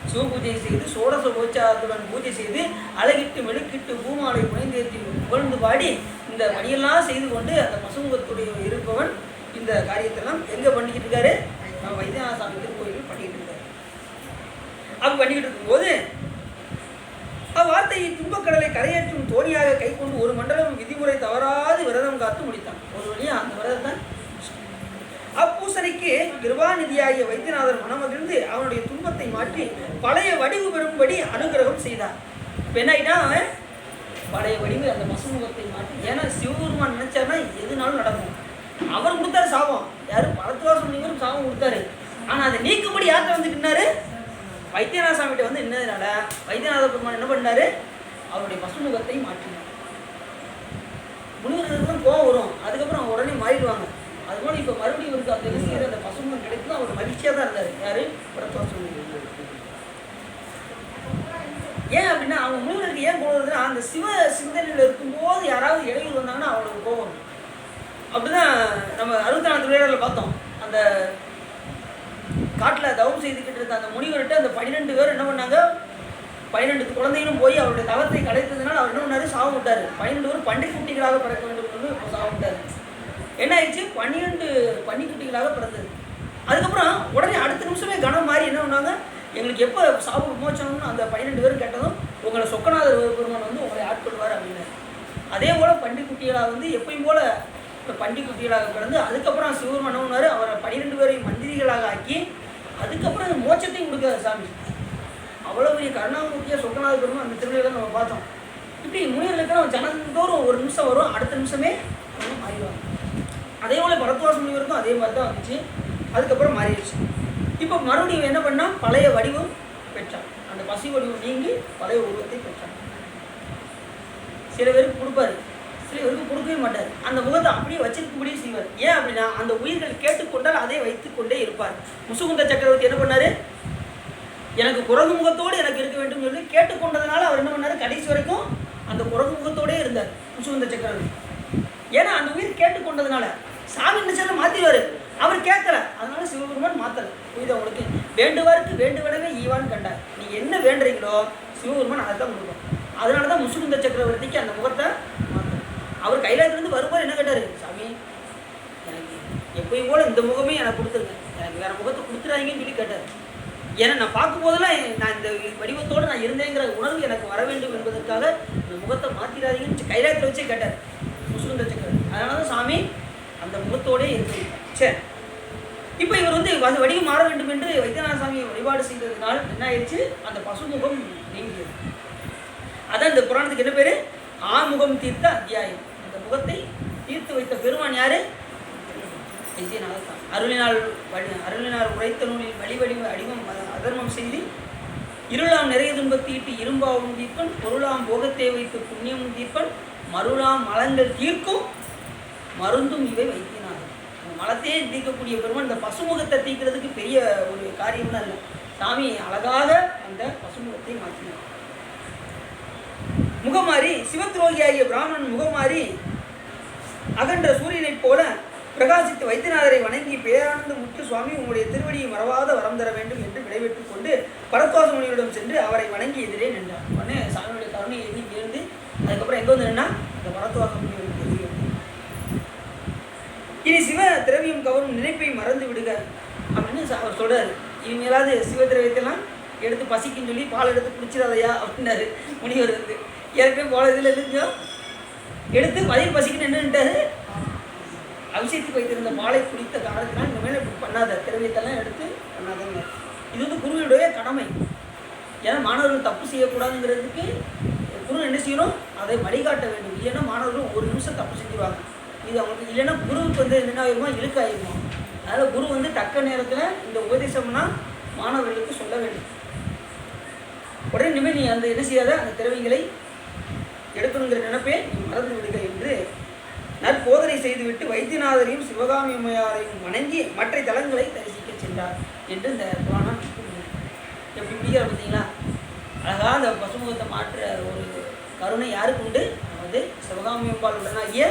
சிவ பூஜையை செய்து சோடச கோச்சாரத்துடன் பூஜை செய்து அழகிட்டு மெழுக்கிட்டு பூமாலை புனைந்தேற்றி புகழ்ந்து பாடி இந்த பணியெல்லாம் செய்து கொண்டு அந்த பசுமுகத்துடைய இருப்பவன் இந்த காரியத்தெல்லாம் எங்கே பண்ணிக்கிட்டு இருக்காரு? நம்ம வைத்தியநாத சாமி திருக்கோயிலில் பண்ணிக்கிட்டு இருக்காரு. அப்படி பண்ணிக்கிட்டு இருக்கும்போது அவ்வார்த்தையை துன்பக்கடலை கரையேற்றும் தோணியாக கை கொண்டு ஒரு மண்டலம் விதிமுறை தவறாது விரதம் காத்து முடித்தான். ஒரு வழியா அந்த விரதத்தை அப்பூசனைக்கு கிருபாநிதியாகிய வைத்தியநாதர் மனமகிழ்ந்து அவனுடைய துன்பத்தை மாற்றி பழைய வடிவு பெறும்படி அனுகிரகம் செய்தார். இப்போ என்ன ஆகிட்டா அவன் பழைய வடிவு அந்த பசுமுகத்தை மாற்றி, ஏன்னா சிவபெருமான் நினைச்சாருன்னா எதுனாலும் நடக்கும். அவர் கொடுத்தாரு சாபம், யாரும் பரத்வாசம் நீங்களும் சாபம் கொடுத்தாரு. ஆனால் அதை நீக்கும்படி யார்கிட்ட வந்துக்கிட்டாரு? வைத்தியநாத சாமிகிட்ட வந்து என்னதுனால வைத்தியநாத பெருமான் என்ன பண்ணாரு? அவருடைய பசுமுகத்தை மாற்றினார். முனிவர்களுக்கு கோவம் வரும், அதுக்கப்புறம் உடனே மாறிடுவாங்க. அதுபோல் இப்போ மறுபடியும் இவருக்கு அந்த செய்கிற அந்த பசுமுகம் கிடைக்கும். அவர் மகிழ்ச்சியாக தான் இருந்தார். யாரு? பரத்வாசம். ஏன் அப்படின்னா அவங்க முனிவர்களுக்கு ஏன் கோவம் வருதுன்னா, அந்த சிவ சிந்தனையில் இருக்கும்போது யாராவது இடையூறு வந்தாங்கன்னா அவங்களுக்கு கோவம். அப்படிதான் நம்ம 64 திருவிழாவில் பார்த்தோம். அந்த காட்டில் தவம் செய்துக்கிட்டு இருந்த அந்த முனிவர்கிட்ட அந்த 12 பேர் என்ன பண்ணாங்க? 12 குழந்தைகளும் போய் அவருடைய தவத்தை கலைத்ததுனால அவர் என்ன பண்ணாரு? சாவு விட்டார். 12 பேர் பன்னிக்குட்டிகளாக பிறக்க வேண்டும் என்று இப்போ சாவு விட்டார். என்ன ஆயிடுச்சு? 12 பன்னிக்குட்டிகளாக பிறந்தது. அதுக்கப்புறம் உடனே அடுத்த நிமிஷமே கணம் மாறி என்ன பண்ணாங்க? எங்களுக்கு எப்போ சாவு விமோச்சனம்னு அந்த 12 பேரும் கேட்டதும் உங்களை சொக்கநாதர் பெருமான் வந்து உங்களை ஆட்கொள்வார் அப்படின்னு. அதே போல் பன்னிக்குட்டிகளாக வந்து எப்பயும் போல் பன்னிக்குட்டிகளாக பிறந்து அதுக்கப்புறம் சிவபெருமான் என்ன பண்ணார்? அவரை 12 பேரையும் மந்திரிகளாக ஆக்கி அதுக்கப்புறம் அந்த மோட்சத்தையும் கொடுக்காது சாமி. அவ்வளோ பெரிய கருணாமூர்த்தியாக சொக்கநாத பெருமான் அந்த திருவிழா நம்ம பார்த்தோம். இப்படி முனிவர்களுக்கு ஜனந்தோறும் ஒரு நிமிஷம் வரும், அடுத்த நிமிஷமே மாறிடுவாங்க. அதே போல் பரத்வாச முனிவருக்கும் அதே மாதிரி தான் வந்துச்சு. அதுக்கப்புறம் மாறிடுச்சு. இப்போ மறுபடியும் என்ன பண்ணால் பழைய வடிவம் பெற்றான். அந்த பசி வடிவம் நீங்கி பழைய உருவத்தை பெற்றான். சில பேருக்கு கொடுப்பாரு, சில பேருக்கு கொடுக்கவே மாட்டார். அந்த முகத்தை அப்படியே வச்சிருக்கும்படியும் செய்வார். ஏன் அப்படின்னா அந்த உயிர்கள் கேட்டுக்கொண்டால் அதை வைத்துக்கொண்டே இருப்பார். முசுகுந்த சக்கரவர்த்தி என்ன பண்ணார்? எனக்கு குரங்கு முகத்தோடு எனக்கு இருக்க வேண்டும் சொல்லி கேட்டுக்கொண்டதுனால அவர் என்ன பண்ணார்? கடைசி வரைக்கும் அந்த குரங்கு முகத்தோடே இருந்தார் முசுகுந்த சக்கரவர்த்தி. ஏன்னா அந்த உயிர் கேட்டுக்கொண்டதுனால சாமி நினைச்சால மாற்றிடுவார். அவர் கேட்கல, அதனால சிவபெருமான் மாற்றலை. புரியுது அவங்களுக்கு? வேண்டுவாருக்கு வேண்டுவனவே ஈவான்னு கண்டார். நீங்கள் என்ன வேண்டுறீங்களோ சிவபெருமான் அதை தான் கொடுக்கும். அதனால தான் முசுகுந்த சக்கரவர்த்திக்கு அந்த முகத்தை மாற்றணும். அவர் கைலாயத்திலிருந்து வரும்போது என்ன கேட்டார்? சாமி எனக்கு எப்பயும் போல இந்த முகமே எனக்கு கொடுத்துருங்க, எனக்கு வேறு முகத்தை கொடுத்துறாங்கன்னு சொல்லி கேட்டார். ஏன்னா நான் பார்க்கும்போதெல்லாம் நான் இந்த வடிவத்தோடு நான் இருந்தேங்கிற உணர்வு எனக்கு வர வேண்டும் என்பதற்காக இந்த முகத்தை மாற்றிடாதீங்கன்னு கைலாயத்தில் வச்சே கேட்டார் முசுகுந்த சக்கரவர்த்தி. அதனால தான் சாமி அந்த முகத்தோடே இருக்கு. சரி, இப்போ இவர் வந்து அந்த வடிவம் மாற வேண்டும் என்று வைத்தியநாத சாமியை வழிபாடு செய்ததுனால் என்ன ஆயிடுச்சு? அந்த பசுமுகம் நீங்கியது. அதான் இந்த புராணத்துக்கு என்ன பேர்? ஆமுகம் தீர்த்த அத்தியாயம். அந்த முகத்தை தீர்த்து வைத்த பெருமான் யாரு? வைத்தியநாத சாமி. அருளினால் உரைத்த நூலில் வழிவடிவ அடிமம் அதர்மம் செய்து இருளாம் நிறைய துன்பத்தீட்டு இரும்பாவும் தீர்ப்பன் பொருளாம் போகத்தை வைத்து புண்ணியமும் தீர்ப்பன் மருளாம் மலங்கள் தீர்க்கும் மருந்தும் இவை வைத்தியநாதன். மலத்தையே தீர்க்கக்கூடிய பெருமான் இந்த பசுமுகத்தை தீர்க்கிறதுக்கு பெரிய ஒரு காரியம்லாம் இல்லை. சாமி அழகாக அந்த பசுமுகத்தை மாற்றினார். முகமாறி சிவத்ரோகியாகிய பிராமணன் முகமாறி அகன்ற சூரியனைப் போல பிரகாசித்து வைத்தியநாதரை வணங்கி பேரானந்த முற்று சுவாமி உங்களுடைய திருவடியை மறவாத வரம் தர வேண்டும் என்று விடைபெற்றுக் கொண்டு பரத்வாச முனிவரிடம் சென்று அவரை வணங்கி எதிரே நின்றார். உடனே சாமியுடைய கருணை எதி இருந்து அதுக்கப்புறம் எங்கே வந்து நின்னா? இந்த பரத்வாச முனிவருக்கு எதிரே. இனி சிவ திரவியம் கவரும் நினைப்பை மறந்து விடுக அப்படின்னு அவர் சொல்றாரு. இனிமேலாவது சிவ திரவியத்தெல்லாம் எடுத்து பசிக்குன்னு சொல்லி பால் எடுத்து குடிச்சிடாதையா அப்படின்னாரு முனிவர். வந்து ஏற்கனவே போல இதில் இருந்துச்சோ எடுத்து வயிறு பசிக்குன்னு என்னன்ட்டாரு? அபிஷேகத்துக்கு வைத்திருந்த பாலை குடித்த காரணத்தினால் இந்த மேலே இப்படி பண்ணாத, திரவியத்தெல்லாம் எடுத்து பண்ணாதங்க. இது வந்து குருவினுடைய கடமை. ஏன்னா மாணவர்கள் தப்பு செய்யக்கூடாதுங்கிறதுக்கு குரு என்ன செய்யணும்? அதை வழிகாட்ட வேண்டும். இல்லைன்னா மாணவர்கள் ஒரு நிமிஷம் தப்பு செஞ்சுருவாங்க. இது அவங்களுக்கு இல்லைன்னா குருவுக்கு வந்து என்ன ஆகிருமா? இழுக்காயிருமா. அதனால் குரு வந்து தக்க நேரத்தில் இந்த உபதேசம்னா மாணவர்களுக்கு சொல்ல வேண்டும். உடனே இனிமேல் நீ அந்த என்ன செய்யாத அந்த திரவியங்களை எடுக்கணுங்கிற நினைப்பே நீ மறந்து விடுக என்று நற்போதனை செய்துவிட்டு வைத்தியநாதரையும் சிவகாமி அம்மையாரையும் வணங்கி மற்ற தலங்களை தரிசிக்க சென்றார் என்று இந்த புராணம் எப்படி பிடிக்கிற பார்த்தீங்களா? அழகாக அந்த பசுமுகத்தை மாற்ற ஒரு கருணை யாருக்கு உண்டு? அதாவது சிவகாமி அம்பாள் உடனாகிய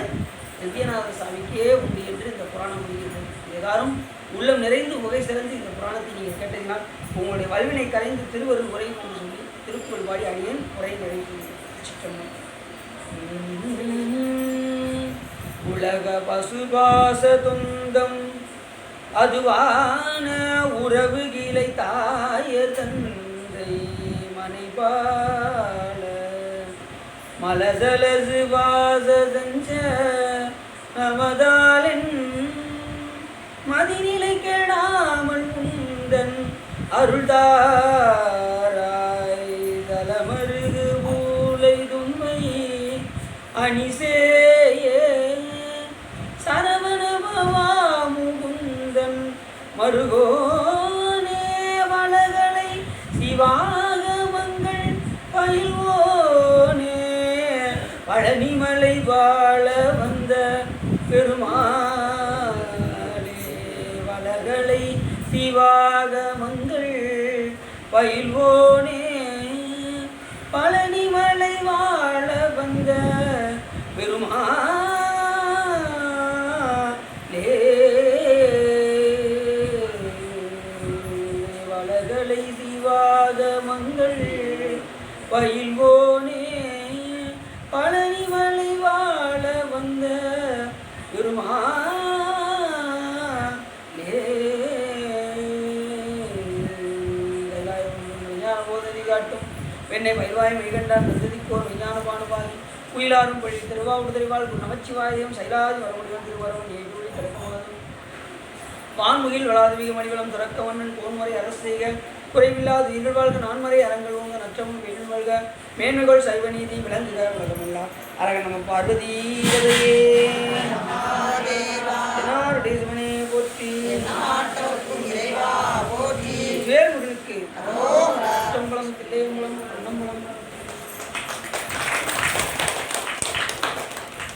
வைத்தியநாத சாமிக்கே உண்டு என்று இந்த புராணம் முடிகிறது. எல்லாரும் உள்ளம் நிறைந்து உகை சிறந்து இந்த புராணத்தை நீங்கள் கேட்டதினால் உங்களுடைய வல்வினை கரைந்து திருவருள் உரையும் என்று சொல்லி திருக்குறள் பாடி அடியேன் உரை நிறைவு சிற்றம்பலம். உலக பசுபாச துந்தம் அதுவான உறவு கீழை தாய தந்தை மனைபால மலசலசு வாச சஞ்ச நமதாலன் மதிநிலை கெடாமல் உந்தன் அருள்தாராய் தலமருகு பூலை துண்மை அணிசேய சரவணபவா முகுந்தன் மருகோனே வளகளை சிவாகமங்கள் பயில்வோனே பழனிமலை வாழ வந்த பெருமாளே வளகளை சிவாகமங்கள் பயில்வோனே பழனிமலை வாழ வந்த பெருமாளே வளகளை சிவாகமங்கள் பயில்வோனே பழனிமலை வாழ வந்த பெருமாளே ஓதவி காட்டும் பெண்ணை மயில்வாய் மெய்கண்டான் நந்ததிக்கோர் விஞ்ஞான பானுபாகி குயிலாரும் பழி திருவாவுடுதறிவாள் நமச்சிவாயம் சைலாதி வரமுடிவன் திருவரம் ஏழூழி கிடைக்கும்போது வான்முகில் வளாதவிக மணிவளம் துறக்க வண்ணன் போன்முறை அரசு செய்க குறைவில்லாது நிகழ்வாழ்க நான்மறை அரங்கள் ஓங்க நற்றமும் வெல்வழ்க மேன்மைகள் சைவநீதி விளங்குக உலகமெல்லாம் அரக நம பார்வதி